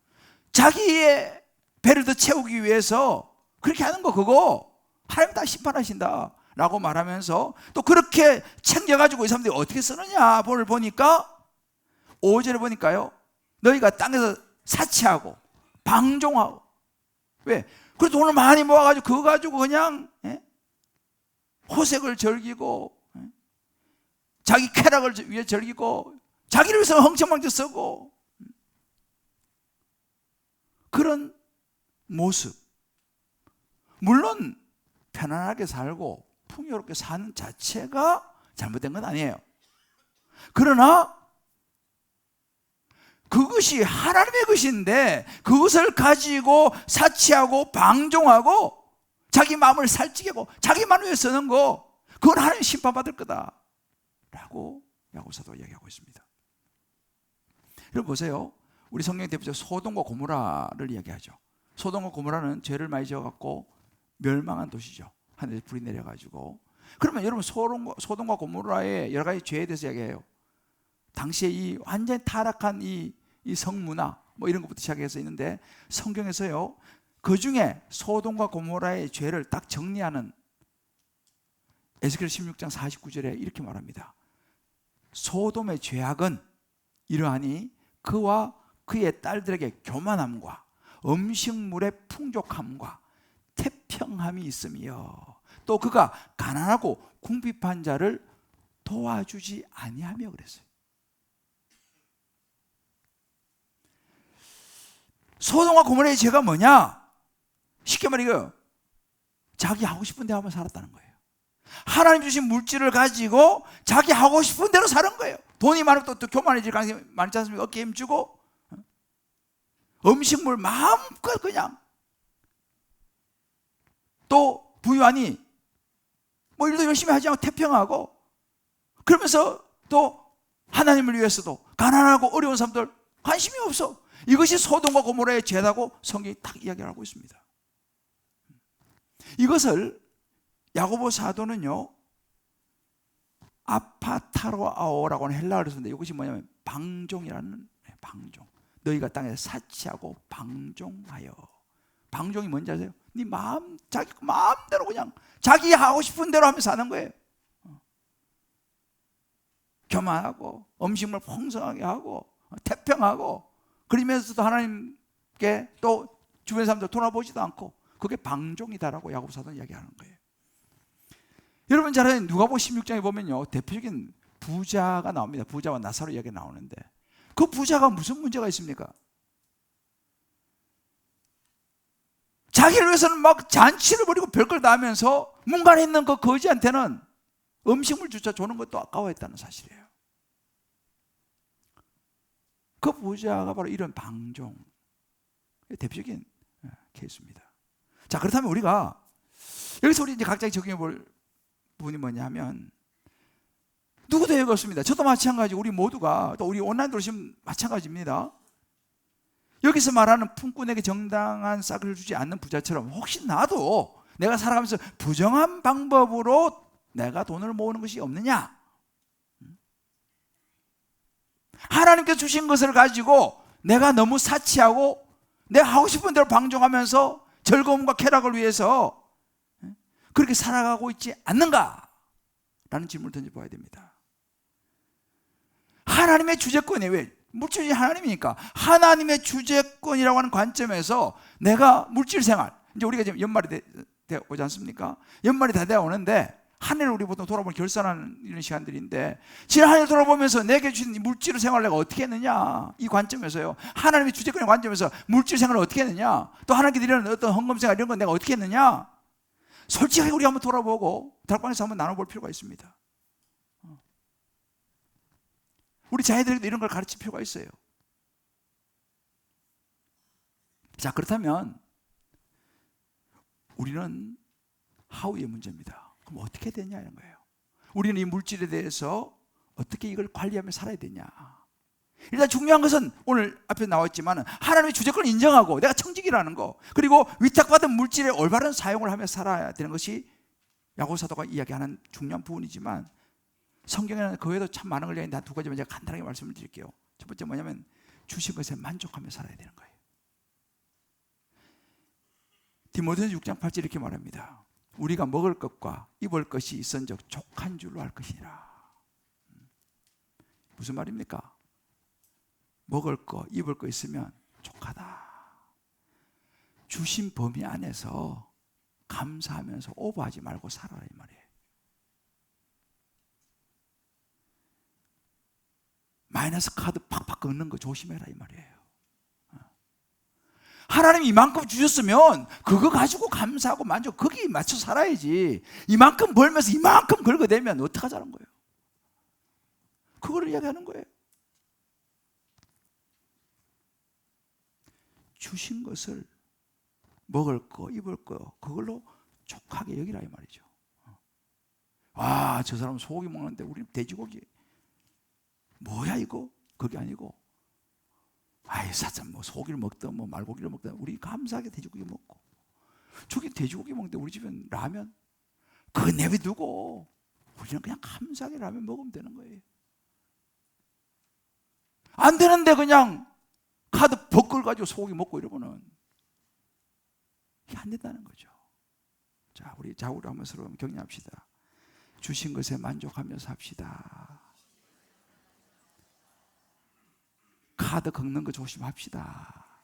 자기의 배를 더 채우기 위해서 그렇게 하는 거 그거 하나님 다 심판하신다 라고 말하면서 또 그렇게 챙겨가지고 이 사람들이 어떻게 쓰느냐 보니까 5절에 보니까요 너희가 땅에서 사치하고 방종하고 왜? 그래서 돈을 많이 모아가지고 그거 가지고 그냥 호색을 즐기고 자기 쾌락을 위해 즐기고 자기를 위해서 흥청망청 쓰고 그런 모습, 물론 편안하게 살고 풍요롭게 사는 자체가 잘못된 건 아니에요. 그러나 그것이 하나님의 것인데 그것을 가지고 사치하고 방종하고 자기 마음을 살찌게 하고 자기만을 위해 쓰는 거 그건 하나님 심판받을 거다 라고 야고보서도 이야기하고 있습니다. 여러분 보세요. 우리 성경 대표적 소돔과 고모라를 이야기하죠. 소돔과 고모라는 죄를 많이 지어갖고 멸망한 도시죠. 하늘에서 불이 내려가지고. 그러면 여러분 소돔과 고모라의 여러 가지 죄에 대해서 이야기해요. 당시에 이 완전히 타락한 이 성문화 뭐 이런 것부터 시작해서 있는데 성경에서요 그 중에 소돔과 고모라의 죄를 딱 정리하는 에스겔 16장 49절에 이렇게 말합니다. 소돔의 죄악은 이러하니 그와 그의 딸들에게 교만함과 음식물의 풍족함과 태평함이 있으며 또 그가 가난하고 궁핍한 자를 도와주지 아니하며 그랬어요. 소돔과 고모라의 죄가 뭐냐? 쉽게 말이고 자기 하고 싶은 대로 하면 살았다는 거예요. 하나님 주신 물질을 가지고 자기 하고 싶은 대로 사는 거예요. 돈이 많으면 또 교만해질 가능성이 많지 않습니까? 어깨에 힘주고 음식물 마음껏 그냥 또 부유하니 뭐 일도 열심히 하지 않고 태평하고 그러면서 또 하나님을 위해서도 가난하고 어려운 사람들 관심이 없어. 이것이 소돔과 고모라의 죄라고 성경이 딱 이야기를 하고 있습니다. 이것을 야고보 사도는요 아파타로아오라고 하는 헬라어를 쓰는데 이것이 뭐냐면 방종이라는 방종. 너희가 땅에서 사치하고 방종하여. 방종이 뭔지 아세요? 네 마음 자기 마음대로 그냥 자기 하고 싶은 대로 하면서 사는 거예요. 교만하고 음식물 풍성하게 하고 태평하고 그러면서도 하나님께 또 주변 사람들 돌아보지도 않고 그게 방종이다라고 야고보 사도는 이야기하는 거예요. 여러분 잘 아는 누가복음 16장에 보면요 대표적인 부자가 나옵니다. 부자와 나사로 이야기가 나오는데 그 부자가 무슨 문제가 있습니까? 자기를 위해서는 막 잔치를 벌이고 별걸 다 하면서 문간에 있는 그 거지한테는 음식물조차 주는 것도 아까워했다는 사실이에요. 그 부자가 바로 이런 방종 대표적인 케이스입니다. 자 그렇다면 우리가 여기서 우리 이제 각자 적용해 볼 부분이 뭐냐면 누구도 여기 없습니다. 저도 마찬가지 우리 모두가 또 우리 온라인 들어오시면 마찬가지입니다. 여기서 말하는 품꾼에게 정당한 싹을 주지 않는 부자처럼 혹시 나도 내가 살아가면서 부정한 방법으로 내가 돈을 모으는 것이 없느냐? 하나님께서 주신 것을 가지고 내가 너무 사치하고 내가 하고 싶은 대로 방종하면서 즐거움과 쾌락을 위해서 그렇게 살아가고 있지 않는가? 라는 질문을 던져봐야 됩니다. 하나님의 주재권이 왜? 물질이 하나님이니까 하나님의 주재권이라고 하는 관점에서 내가 물질 생활, 이제 우리가 지금 연말이 오지 않습니까? 연말이 다 되어 오는데 한 해를 우리 보통 돌아보면 결산하는 이런 시간들인데 지난 한 해 돌아보면서 내게 주신 물질 생활을 내가 어떻게 했느냐, 이 관점에서요, 하나님의 주재권의 관점에서 물질 생활을 어떻게 했느냐, 또 하나님께 드리는 어떤 헌금 생활 이런 건 내가 어떻게 했느냐, 솔직하게 우리 한번 돌아보고 달방에서 한번 나눠볼 필요가 있습니다. 우리 자녀들에게도 이런 걸 가르칠 필요가 있어요. 자, 그렇다면 우리는 하우의 문제입니다. 그럼 어떻게 되냐 이런 거예요. 우리는 이 물질에 대해서 어떻게 이걸 관리하며 살아야 되냐. 일단 중요한 것은 오늘 앞에 나왔지만 하나님의 주재권을 인정하고 내가 청직이라는 거, 그리고 위탁받은 물질의 올바른 사용을 하며 살아야 되는 것이 야고보 사도가 이야기하는 중요한 부분이지만 성경에는 그 외에도 참 많은 걸 이야기하는데 한 두 가지만 제가 간단하게 말씀을 드릴게요. 첫 번째 뭐냐면 주신 것에 만족하며 살아야 되는 거예요. 디모데전서 6장 8절 이렇게 말합니다. 우리가 먹을 것과 입을 것이 있은즉 족한 줄로 알 것이니라. 무슨 말입니까? 먹을 거, 입을 거 있으면 족하다. 주신 범위 안에서 감사하면서 오버하지 말고 살아라 이 말이에요. 마이너스 카드 팍팍 긁는 거 조심해라 이 말이에요. 하나님이 이만큼 주셨으면 그거 가지고 감사하고 만족, 거기에 맞춰 살아야지. 이만큼 벌면서 이만큼 긁어대면 어떡하자는 거예요. 그거를 이야기하는 거예요. 주신 것을 먹을 거, 입을 거 그걸로 족하게 여기라 이 말이죠. 아, 저 사람 소고기 먹는데 우리는 돼지고기. 뭐야 이거? 그게 아니고, 아이 사참 뭐 소고기를 먹든 뭐 말고기를 먹든 우리 감사하게 돼지고기 먹고, 저기 돼지고기 먹는데 우리 집엔 라면, 그거 내비두고 우리는 그냥 감사하게 라면 먹으면 되는 거예요. 안 되는데 그냥 카드 벗걸 가지고 소고기 먹고 이러면은 이게 안 된다는 거죠. 자, 우리 좌우로 한번 서로 격려합시다. 주신 것에 만족하며 삽시다. 카드 긁는 거 조심합시다.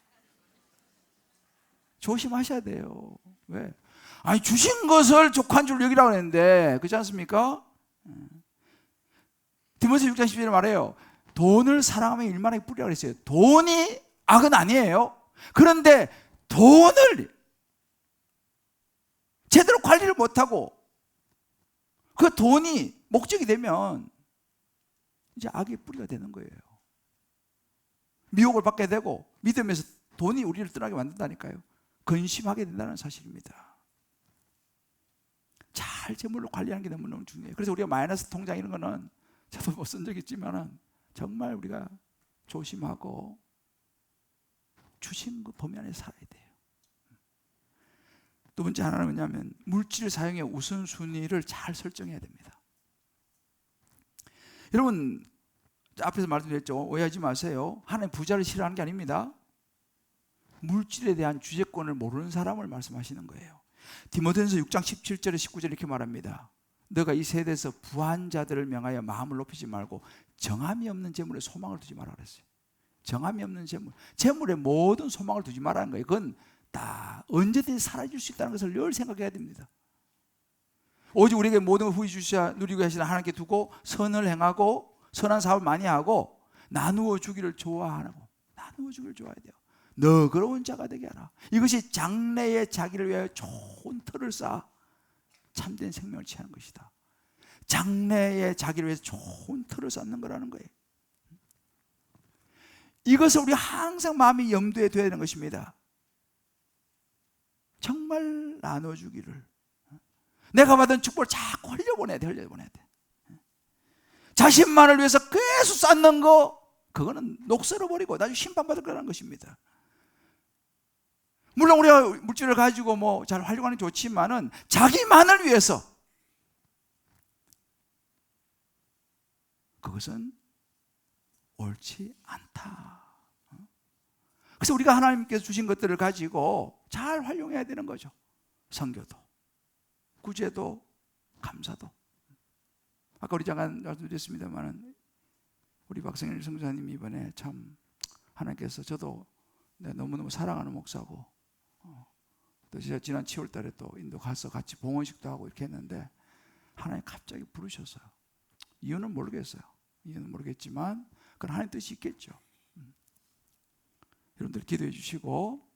조심하셔야 돼요. 왜? 아니 주신 것을 족한 줄 여기라고 했는데, 그렇지 않습니까? 디모데전서 6장 10절에 말해요. 돈을 사랑하면 일만하게 뿌리라고 그랬어요. 돈이 악은 아니에요. 그런데 돈을 제대로 관리를 못하고 그 돈이 목적이 되면 이제 악의 뿌리가 되는 거예요. 미혹을 받게 되고 믿음에서 돈이 우리를 떠나게 만든다니까요. 근심하게 된다는 사실입니다. 잘 재물로 관리하는 게 너무너무 중요해요. 그래서 우리가 마이너스 통장 이런 거는 저도 못 쓴 적 있지만 정말 우리가 조심하고 주신 그 범위 안에 살아야 돼요. 두 번째 하나는 뭐냐면 물질 사용의 우선순위를 잘 설정해야 됩니다. 여러분 앞에서 말씀드렸죠. 오해하지 마세요. 하나님 부자를 싫어하는 게 아닙니다. 물질에 대한 주재권을 모르는 사람을 말씀하시는 거예요. 디모데전서 6장 17절에 19절에 이렇게 말합니다. 너가 이 세대에서 부한 자들을 명하여 마음을 높이지 말고 정함이 없는 재물에 소망을 두지 말라 그랬어요. 정함이 없는 재물, 재물에 모든 소망을 두지 말라는 거예요. 그건 다 언제든지 사라질 수 있다는 것을 늘 생각해야 됩니다. 오직 우리에게 모든 걸 후히 주시아 누리고 하시는 하나님께 두고 선을 행하고 선한 사업을 많이 하고 나누어 주기를 좋아하고, 나누어 주기를 좋아해야 돼요. 너그러운 자가 되게 하라. 이것이 장래에 자기를 위하여 좋은 터를 쌓아 참된 생명을 취하는 것이다. 장래에 자기를 위해서 좋은 터를 쌓는 거라는 거예요. 이것을 우리 항상 마음이 염두에 둬야 되는 것입니다. 정말 나눠주기를, 내가 받은 축복을 자꾸 흘려보내야 돼. 자신만을 위해서 계속 쌓는 거, 그거는 녹슬어 버리고 나중에 심판받을 거라는 것입니다. 물론 우리가 물질을 가지고 뭐 잘 활용하는 게 좋지만은 자기만을 위해서 그것은 옳지 않다. 그래서 우리가 하나님께서 주신 것들을 가지고 잘 활용해야 되는 거죠. 선교도, 구제도, 감사도. 아까 우리 잠깐 말씀드렸습니다만 우리 박성일 성사님 이번에 참 하나님께서 저도 너무너무 사랑하는 목사고 또 제가 지난 7월 달에 또 인도 가서 같이 봉헌식도 하고 이렇게 했는데 하나님 갑자기 부르셨어요. 이유는 모르겠어요. 이유는 모르겠지만 그건 하나님 뜻이 있겠죠. 여러분들 기도해 주시고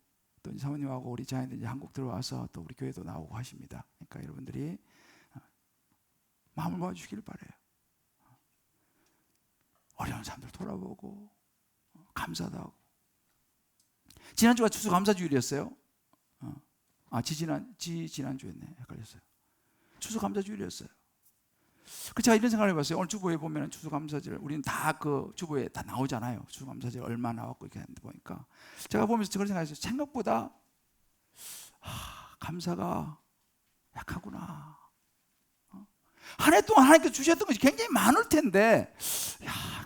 또 사모님하고 우리 자녀들 이제 한국 들어와서 또 우리 교회도 나오고 하십니다. 그러니까 여러분들이 마음을 모아주시길 바라요. 어려운 사람들 돌아보고 감사도 하고. 지난주가 추수감사주일이었어요. 지난주였네. 헷갈렸어요. 추수감사주일이었어요. 그 제가 이런 생각을 해봤어요. 오늘 주보에 보면 추수감사절 우리는 다 그 주보에 다 나오잖아요. 추수감사절 얼마 나왔고 이렇게 하는데 보니까 제가 보면서 그런 생각했어요. 생각보다 감사가 약하구나. 한 해 동안 하나님께서 주셨던 것이 굉장히 많을 텐데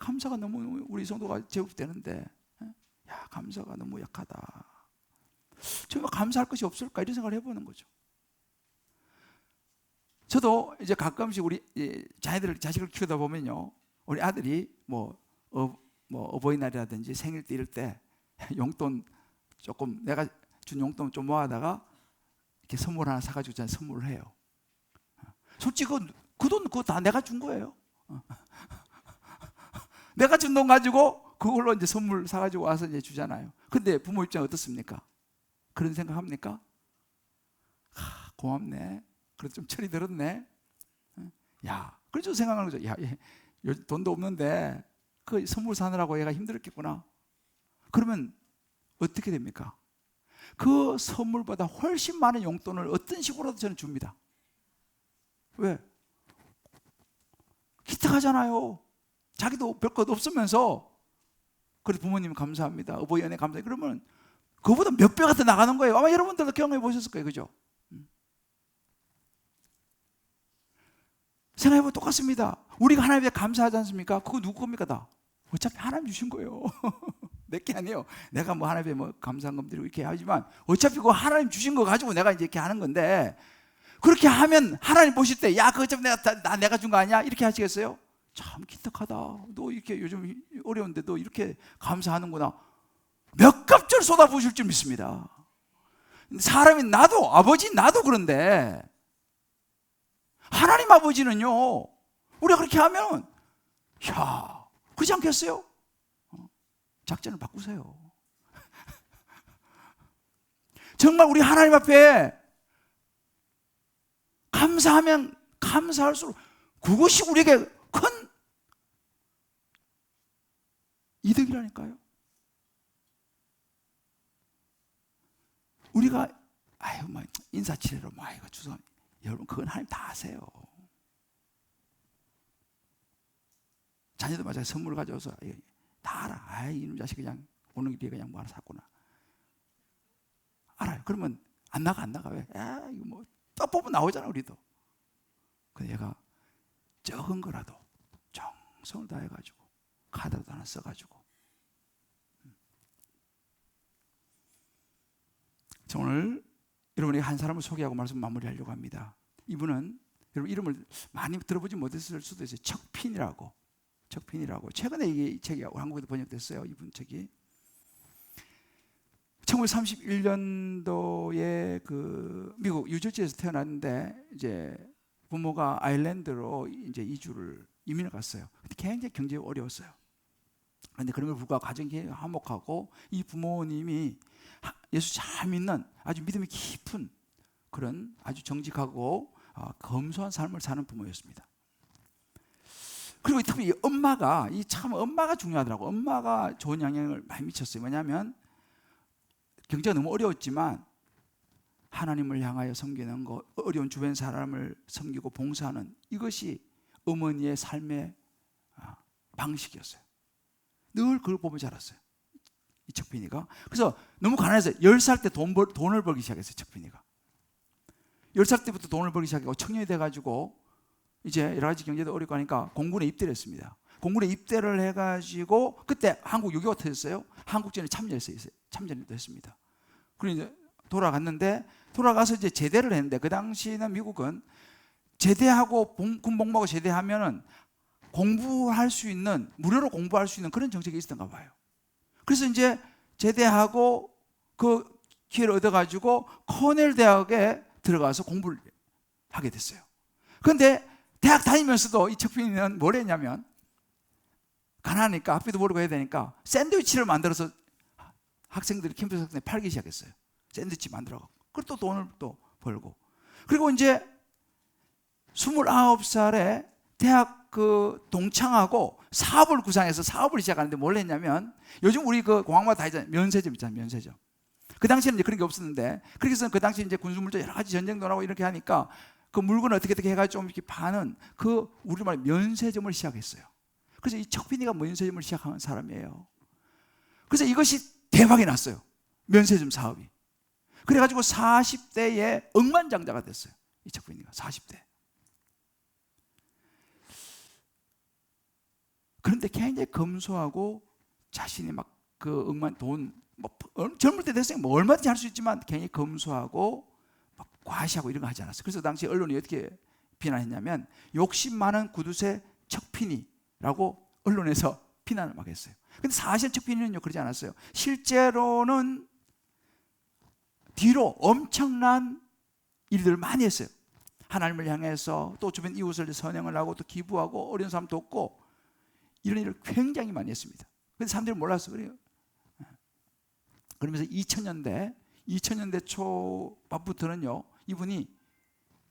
감사가 너무 우리 성도가 제국되는데 감사가 너무 약하다. 정말 감사할 것이 없을까 이런 생각을 해보는 거죠. 저도 이제 가끔씩 우리 자식을 키우다 보면요, 우리 아들이 뭐 어버이날이라든지 생일 때 이럴 때 용돈 조금 내가 준 용돈 좀 모아다가 이렇게 선물 하나 사가지고 저한테 선물을 해요. 솔직히 그 돈 그거 다 내가 준 거예요. 내가 준 돈 가지고 그걸로 이제 선물 사가지고 와서 이제 주잖아요. 근데 부모 입장 어떻습니까? 그런 생각 합니까? 고맙네. 그래도 좀 철이 들었네. 그래서 생각하는 거죠. 돈도 없는데 그 선물 사느라고 얘가 힘들었겠구나. 그러면 어떻게 됩니까? 그 선물보다 훨씬 많은 용돈을 어떤 식으로도 저는 줍니다. 왜? 기특하잖아요. 자기도 별것 없으면서. 그래서 부모님 감사합니다. 어버이 연애 감사해요. 그러면 그거보다 몇 배가 더 나가는 거예요. 아마 여러분들도 경험해 보셨을 거예요. 그죠? 생각해보면 똑같습니다. 우리가 하나님께 감사하지 않습니까? 그거 누구 겁니까? 다 어차피 하나님 주신 거예요. 내 게 아니에요. 내가 뭐 하나님께 뭐 감사한금 드리고 이렇게 하지만 어차피 그거 하나님 주신 거 가지고 내가 이제 이렇게 하는 건데, 그렇게 하면 하나님 보실 때 그거 좀 내가 준 거 아니야? 이렇게 하시겠어요? 참 기특하다. 너 이렇게 요즘 어려운데 너 이렇게 감사하는구나. 몇 값줄 쏟아부으실 줄 믿습니다. 사람이 나도 아버지 나도 그런데 하나님 아버지는요, 우리가 그렇게 하면 그렇지 않겠어요? 작전을 바꾸세요. 정말 우리 하나님 앞에 감사하면 감사할수록 그것이 우리에게 큰 이득이라니까요. 우리가 인사치레로 죄송합니다. 여러분 그건 하나님 다 아세요. 자녀도 마찬가지로 선물 가져와서 다 알아. 이놈 자식 그냥 오는 길에 그냥 뭐 하나 샀구나. 알아요. 그러면 안 나가 왜? 이거 뭐 떡 나오잖아 우리도. 근데 얘가 적은 거라도 정성을 다해가지고 카드라도 하나 써가지고. 자, 오늘 여러분에게 한 사람을 소개하고 말씀 마무리하려고 합니다. 이분은 여러분 이름을 많이 들어보지 못했을 수도 있어요. 척핀이라고. 최근에 이 책이 한국에도 번역됐어요. 이분 책이 1931년도에 그 미국 유저지에서 태어났는데 이제 부모가 아일랜드로 이제 이민을 갔어요. 근데 굉장히 경제가 어려웠어요. 그런데 그런 걸 불구하고 가정이 화목하고 이 부모님이 예수 잘 믿는 아주 믿음이 깊은 그런 아주 정직하고 검소한 삶을 사는 부모였습니다. 그리고 특히 엄마가 중요하더라고. 엄마가 좋은 영향을 많이 미쳤어요. 왜냐하면 경제가 너무 어려웠지만 하나님을 향하여 섬기는 것, 어려운 주변 사람을 섬기고 봉사하는 이것이 어머니의 삶의 방식이었어요. 늘 그걸 보며 자랐어요. 이 척빈이가. 그래서 너무 가난해서 10살 때 돈을 벌기 시작했어요. 척빈이가 10살 때부터 돈을 벌기 시작하고 청년이 돼가지고 이제 여러 가지 경제도 어렵고 하니까 공군에 입대를 했습니다. 공군에 입대를 해가지고 그때 한국 6.25가 터졌어요. 한국전에 참전도 했습니다. 그리고 이제 돌아갔는데, 돌아가서 이제 제대를 했는데, 그 당시는 미국은 제대하고 군복무하고 제대하면은 공부할 수 있는, 무료로 공부할 수 있는 그런 정책이 있었던가 봐요. 그래서 이제 제대하고 그 기회를 얻어가지고 코넬 대학에 들어가서 공부를 하게 됐어요. 그런데 대학 다니면서도 이 척빈이는 뭘 했냐면, 가난하니까 학비도 벌고 해야 되니까 샌드위치를 만들어서 학생들이 캠퍼스 학생에 팔기 시작했어요. 샌드위치 만들어갖고. 그리고 또 돈을 또 벌고. 그리고 이제 29살에 대학 그 동창하고 사업을 구상해서 사업을 시작하는데 뭘 했냐면, 요즘 우리 그 공항마다 다 있잖아요. 면세점 있잖아요. 면세점. 그 당시에는 이제 그런 게 없었는데, 그래서 그 당시 이제 군수물자 여러 가지 전쟁도 나고 이렇게 하니까 그 물건을 어떻게 해가지고 좀 이렇게 파는 그 우리말 면세점을 시작했어요. 그래서 이 척빈이가 면세점을 시작한 사람이에요. 그래서 이것이 대박이 났어요. 면세점 사업이. 그래가지고 40대에 억만장자가 됐어요. 이 척빈이가 40대. 그런데 굉장히 검소하고 자신이 막 그 억만 돈, 뭐 젊을 때 됐으니까 뭐 얼마든지 할 수 있지만 굉장히 검소하고 막 과시하고 이런 거 하지 않았어요. 그래서 당시 언론이 어떻게 비난했냐면, 욕심 많은 구두쇠 척빈이라고 언론에서 비난을 막 했어요. 근데 사실 척빈이는요 그러지 않았어요. 실제로는 뒤로 엄청난 일들을 많이 했어요. 하나님을 향해서 또 주변 이웃을 선행을 하고 또 기부하고 어려운 사람 돕고 이런 일을 굉장히 많이 했습니다. 근데 사람들이 몰랐어. 그래요. 그러면서 2000년대 초반부터는요, 이분이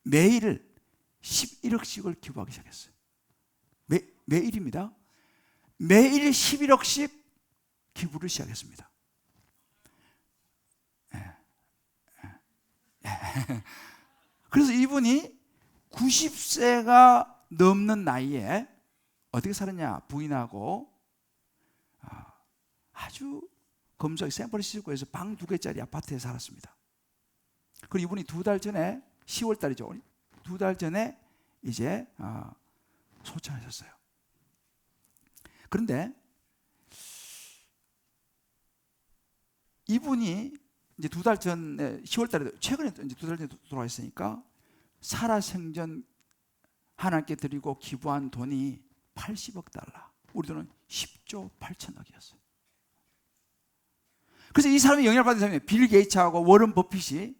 매일 11억씩을 기부하기 시작했어요. 매일입니다. 매일 11억씩 기부를 시작했습니다. 그래서 이분이 90세가 넘는 나이에 어떻게 살았냐? 부인하고 아주 검소하게 샌프란시스코에서 방 2개짜리 아파트에 살았습니다. 그리고 이분이 2달 전에, 10월 달이죠. 2달 전에 이제 소천하셨어요. 그런데 이분이 이제 2달 전에, 10월 달에, 최근에 이제 2달 전에 돌아가셨으니까 살아생전 하나님께 드리고 기부한 돈이 80억 달러. 우리 돈은 10조 8천억이었어요. 그래서 이 사람이 영향을 받은 사람이 빌 게이츠하고 워런 버핏이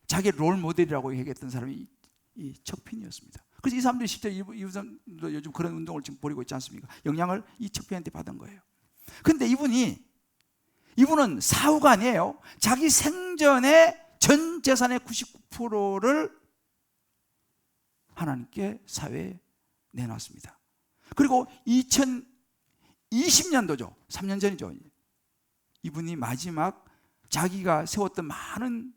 자기 롤 모델이라고 얘기했던 사람이 이 척빈이었습니다. 그래서 이 사람들이 실제 이분도 요즘 그런 운동을 지금 벌이고 있지 않습니까? 영향을 이 척빈한테 받은 거예요. 그런데 이분은 사후가 아니에요. 자기 생전에 전 재산의 99%를 하나님께 사회에 내놨습니다. 그리고 2020년도죠. 3년 전이죠. 이분이 마지막 자기가 세웠던 많은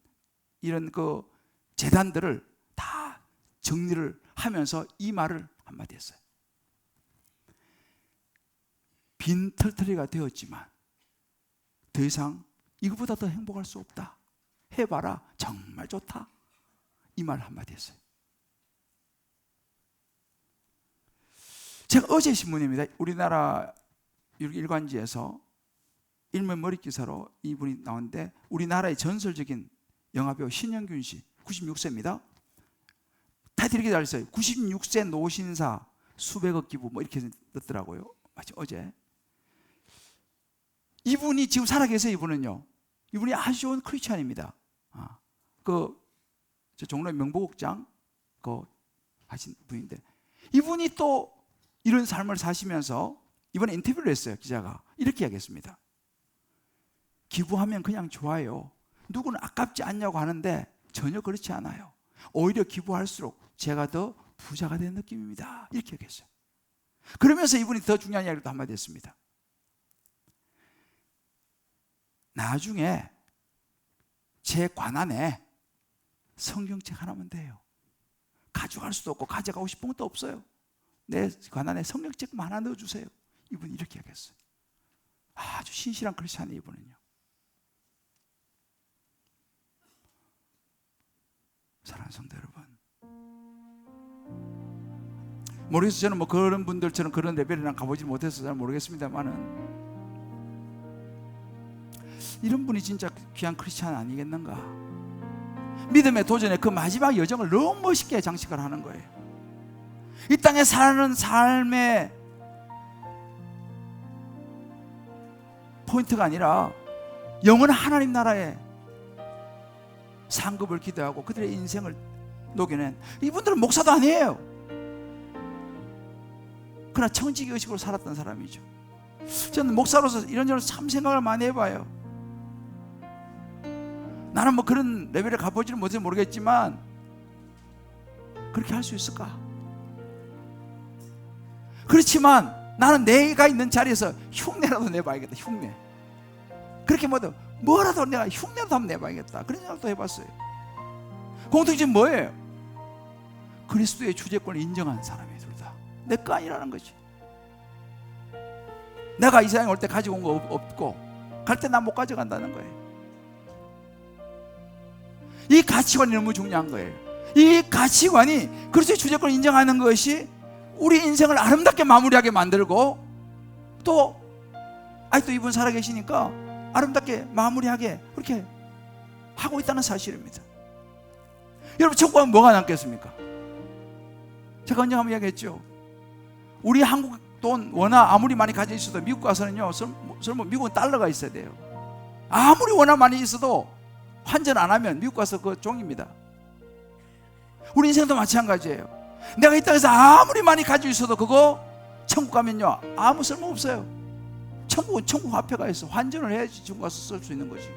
이런 그 재단들을 다 정리를 하면서 이 말을 한마디 했어요. 빈털터리가 되었지만 더 이상 이거보다 더 행복할 수 없다. 해봐라. 정말 좋다. 이 말 한마디 했어요. 제가 어제 신문입니다. 우리나라 일간지에서 일면 머리 기사로 이분이 나왔는데, 우리나라의 전설적인 영화배우 신영균 씨 96세입니다. 타이틀이 이렇게 달렸어요. 96세 노신사 수백억 기부 뭐 이렇게 넣더라고요. 마치 어제. 이분이 지금 살아계세요. 이분이 아주 좋은 크리스찬입니다. 저 종로의 명보국장 하신 분인데, 이분이 또 이런 삶을 사시면서 이번에 인터뷰를 했어요. 기자가 이렇게 이야기했습니다. 기부하면 그냥 좋아요. 누구는 아깝지 않냐고 하는데 전혀 그렇지 않아요. 오히려 기부할수록 제가 더 부자가 된 느낌입니다. 이렇게 얘기했어요. 그러면서 이분이 더 중요한 이야기를 또 한마디 했습니다. 나중에 제 관안에 성경책 하나면 돼요. 가져갈 수도 없고 가져가고 싶은 것도 없어요. 내 관안에 성경책 하나 넣어주세요. 이분이 이렇게 얘기했어요. 아주 신실한 크리스찬이 이분은요. 사랑하는 성도 여러분, 모르겠어요. 저는 뭐 그런 분들처럼 그런 레벨이랑 가보지 못해서 잘 모르겠습니다만은 이런 분이 진짜 귀한 크리스찬 아니겠는가. 믿음의 도전에 그 마지막 여정을 너무 멋있게 장식을 하는 거예요. 이 땅에 사는 삶의 포인트가 아니라 영원한 하나님 나라에 상급을 기대하고 그들의 인생을 녹여낸, 이분들은 목사도 아니에요. 그러나 청지기 의식으로 살았던 사람이죠. 저는 목사로서 이런저런 참 생각을 많이 해봐요. 나는 뭐 그런 레벨에 가보지는 못해서 모르겠지만 그렇게 할 수 있을까? 그렇지만 나는 내가 있는 자리에서 흉내라도 내봐야겠다. 흉내. 그렇게 뭐라도 내가 흉내라도 한번 내봐야겠다. 그런 생각도 해봤어요. 공통점이 뭐예요? 그리스도의 주제권을 인정한 사람이 둘 다. 내 거 아니라는 거지. 내가 이 세상에 올 때 가지고 온 거 없고 갈 때 난 못 가져간다는 거예요. 이 가치관이 너무 중요한 거예요. 이 가치관이 그리스도의 주제권을 인정하는 것이 우리 인생을 아름답게 마무리하게 만들고 또 아직도 이분 살아계시니까 아름답게 마무리하게 그렇게 하고 있다는 사실입니다. 여러분, 천국은 뭐가 남겠습니까? 제가 언제 한번 이야기했죠. 우리 한국 돈 워낙 아무리 많이 가지고 있어도 미국 가서는요, 설마 미국은 달러가 있어야 돼요. 아무리 워낙 많이 있어도 환전 안 하면 미국 가서 그 종입니다. 우리 인생도 마찬가지예요. 내가 이 땅에서 아무리 많이 가지고 있어도 그거 천국 가면요 아무 쓸모 없어요. 천국은 천국 화폐가 있어. 환전을 해야지 천국 가서 쓸 수 있는 거지.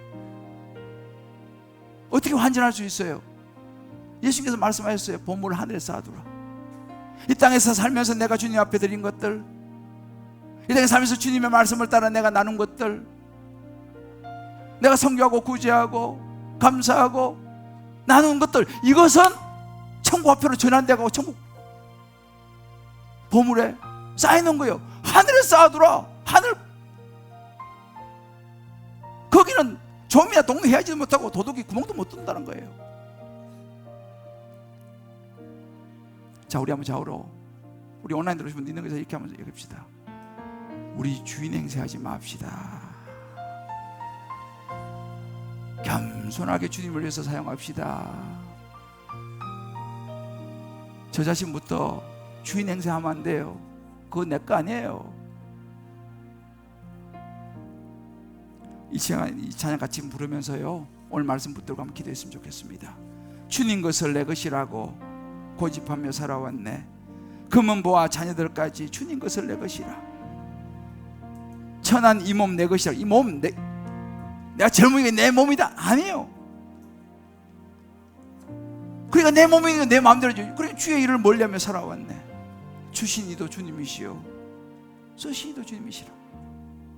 어떻게 환전할 수 있어요? 예수님께서 말씀하셨어요. 보물을 하늘에 쌓아두라. 이 땅에서 살면서 내가 주님 앞에 드린 것들, 이 땅에 살면서 주님의 말씀을 따라 내가 나눈 것들, 내가 성교하고 구제하고 감사하고 나눈 것들, 이것은 천국 화폐로 전환되고 천국 보물에 쌓이는 거예요. 하늘에 쌓아두라. 하늘. 거기는 좀이나 동의하지도 못하고 도둑이 구멍도 못 뚫는다는 거예요. 자, 우리 한번 좌우로, 우리 온라인 들으시면 있는 것에서 이렇게 한번 얘기합시다. 우리 주인 행세하지 맙시다. 겸손하게 주님을 위해서 사용합시다. 저 자신부터 주인 행세하면 안 돼요. 그거 내 거 아니에요. 이 찬양 같이 부르면서요, 오늘 말씀 붙들고 한번 기도했으면 좋겠습니다. 주님 것을 내 것이라고 고집하며 살아왔네. 금은보와 자녀들까지 주님 것을 내 것이라. 천한 이 몸 내 것이라. 이 몸 내가 젊은이가 내 몸이다. 아니에요. 그러니까 내 몸이니까 내 마음대로 줘. 그러니까 주의 일을 멀리하며 살아왔네. 주신 이도 주님이시요 쓰신 이도 주님이시라.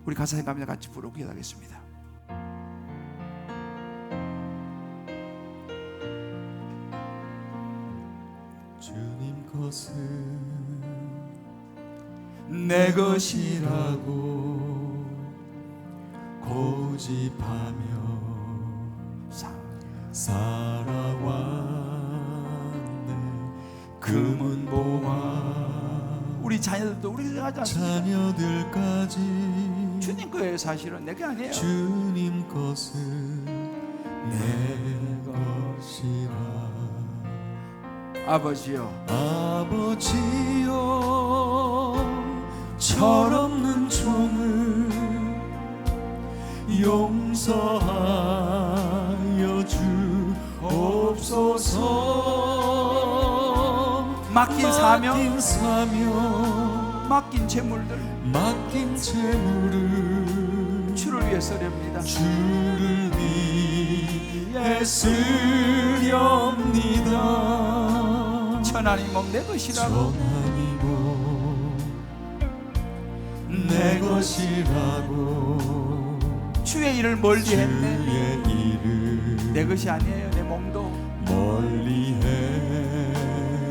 우리 가사 생각하며 같이 부르고 기도하겠습니다. 주님 것은 내 것이라고 고집하며 살아왔네. 금은보화 우리 자녀들도 우리가 하지 않습니까? 자녀들까지 주님 거예요. 사실은 내게 아니에요. 주님 것은 내 것이라. 아버지요, 아버지여, 철없는 종을 용서하여 주옵소서. 맡긴 사명, 맡긴 재물들, 맡긴 재물을 주를 위해 쓰렵니다. 주를 위해 쓰렵니다. 천한 이 몸 내 것이라고, 천한 이 몸 내 것이라고 주의 일을 멀리 했네. 주의 일을 내 것이 아니에요. 내 몸도 멀리해.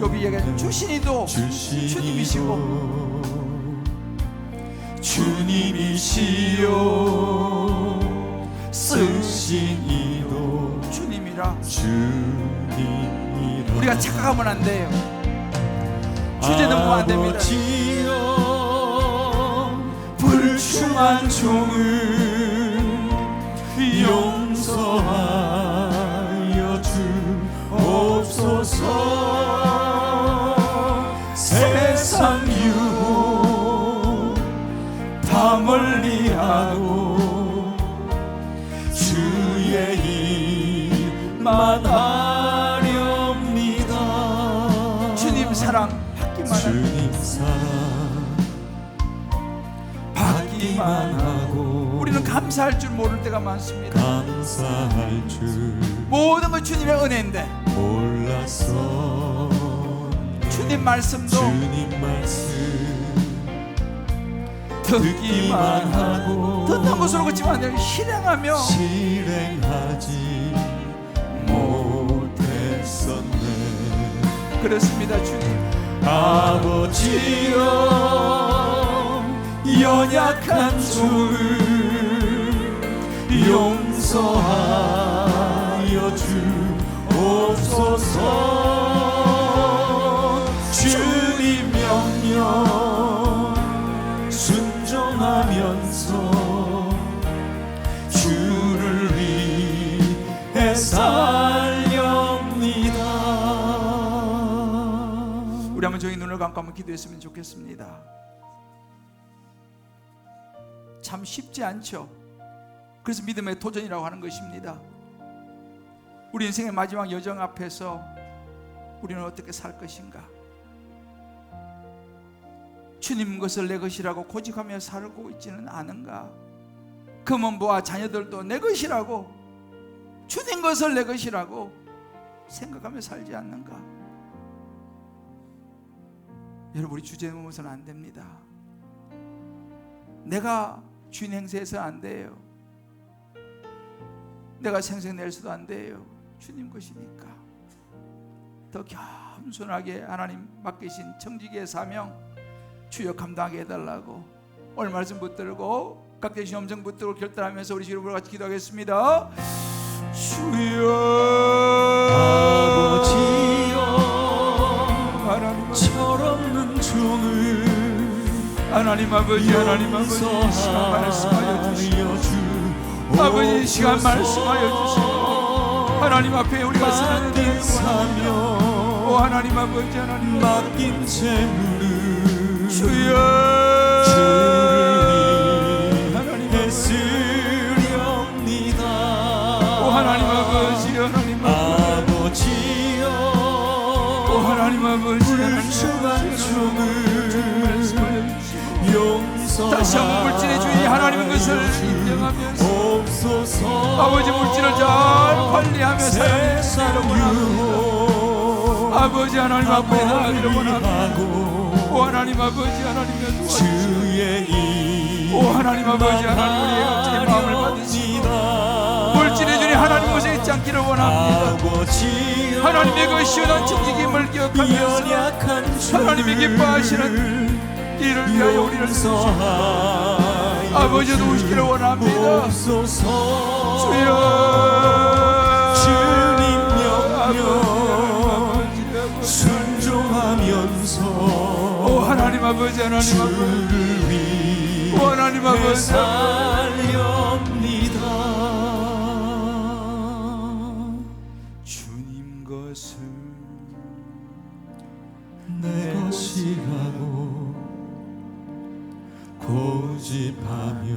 여기 얘기하는 주신 이도 주님이시고 주님이시여 쓰신 이도 주님이라. 주님이라. 우리가 착각하면 안 돼요. 주제 넘으면 안 됩니다. 아버지여 불충한 종을 용서하여 주옵소서. 세상 유혹 다 멀리하고 주의 일만 하렵니다. 주님 사랑 받기만 하고, 주님 사랑 받기만 하고 우리는 감사할 줄 모를 때가 많습니다. 감사할 줄 모든 것 주님의 은혜인데 몰랐어. 주님 말씀도 주님 말씀 듣기만 하고 듣는 것으로 그치만 아니라 실행하며 실행하지 못했었네. 그렇습니다. 주님 아버지여 연약한 종을 용서하여 주옵소서. 주님 명령 순종하면서 주를 위해 살렵니다. 우리 한번 저희 눈을 감고 한번 기도했으면 좋겠습니다. 참 쉽지 않죠. 그래서 믿음의 도전이라고 하는 것입니다. 우리 인생의 마지막 여정 앞에서 우리는 어떻게 살 것인가? 주님 것을 내 것이라고 고집하며 살고 있지는 않은가? 금은보와 자녀들도 내 것이라고, 주님 것을 내 것이라고 생각하며 살지 않는가? 여러분, 우리 주제에 머물러서는 안 됩니다. 내가 주인 행세해서는 안 돼요. 내가 생색내서도 안 돼요. 주님 것이니까 더 겸손하게 하나님 맡기신 청지기의 사명 주여 감당하게 해달라고 오늘 말씀 붙들고 각자 주신 음성 붙들고 결단하면서 우리 주로 같이 기도하겠습니다. 주여 아버지여 하나님 철없는 종을 하나님 아버지 하나님 아버지 시간 말씀하여 주시고 아버지 시간 말씀하여 주시고 하나님 앞에 우리가 쓰는 사명 오 하나님 아버지 하나님 맡긴 재물을 주여 주를 하나님 위해 쓰렵니다. 오 하나님 아버지 하나님 아버지여 오 하나님 아버지 불충한 종을 용서 다시 한번 물질의 주인이 하나님의 것을 인정하면서 없소서. 아버지 물질을 잘 관리하며 살아가기를 원합니다. 아버지 하나님 앞에 나가기를 원합니다. 오 하나님 아버지 하나님의 주의 일 오 하나님 아버지 하나님 우리의 어찌 마음을 받으시고 물질의 주인이 하나님 것에 있지 않기를 원합니다. 아버지여 하나님의 그 시원한 청지기임을 기억하면서 하나님이 기뻐하시는 이를 위하여 우리를 쓰시고 아버지 도우시기를 원합니다. 주여 주님 명령 순종하면서 오 하나님 아버지 하나님 아버지 주를 위해 오 하나님 아버지 살렵니다. 주님 것을 내 것이라고 고집하며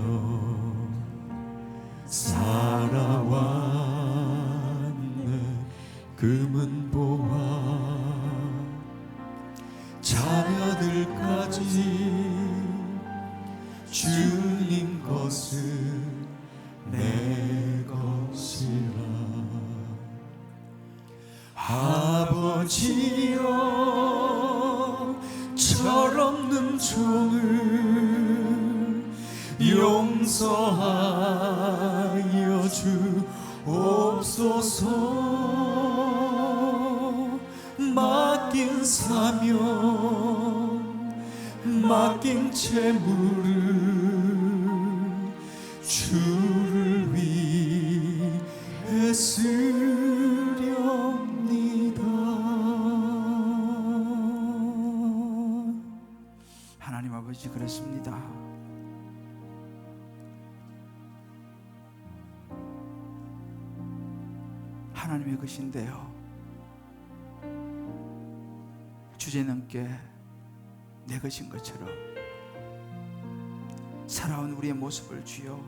살아왔네. 금은보와 자녀들까지 주님 것을 내 것이라. 아버지여 철없는 종을 용서하여 주옵소서. 맡긴 사명 맡긴 재물을 아버지 그렇습니다. 하나님의 것인데요, 주제넘게 내 것인 것처럼 살아온 우리의 모습을 주여,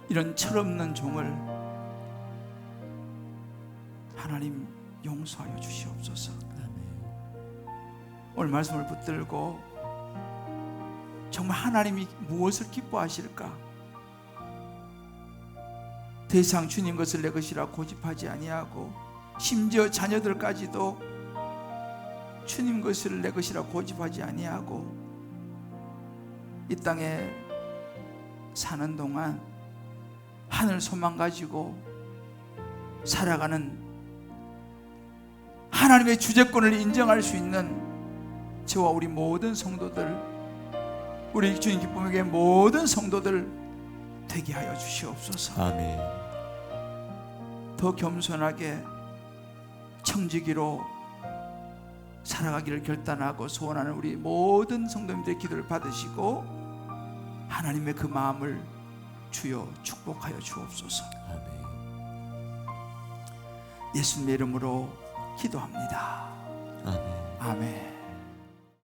이런 철없는 종을 하나님 용서하여 주시옵소서. 오늘 말씀을 붙들고 정말 하나님이 무엇을 기뻐하실까? 더 이상 주님 것을 내 것이라 고집하지 아니하고, 심지어 자녀들까지도 주님 것을 내 것이라 고집하지 아니하고, 이 땅에 사는 동안 하늘 소망 가지고 살아가는 하나님의 주재권을 인정할 수 있는 저와 우리 모든 성도들, 우리 주님 기쁨에게 모든 성도들 되게 하여 주시옵소서. 아멘. 더 겸손하게 청지기로 살아가기를 결단하고 소원하는 우리 모든 성도님들의 기도를 받으시고 하나님의 그 마음을 주여 축복하여 주옵소서. 아멘. 예수님의 이름으로 기도합니다. 아멘. 아멘.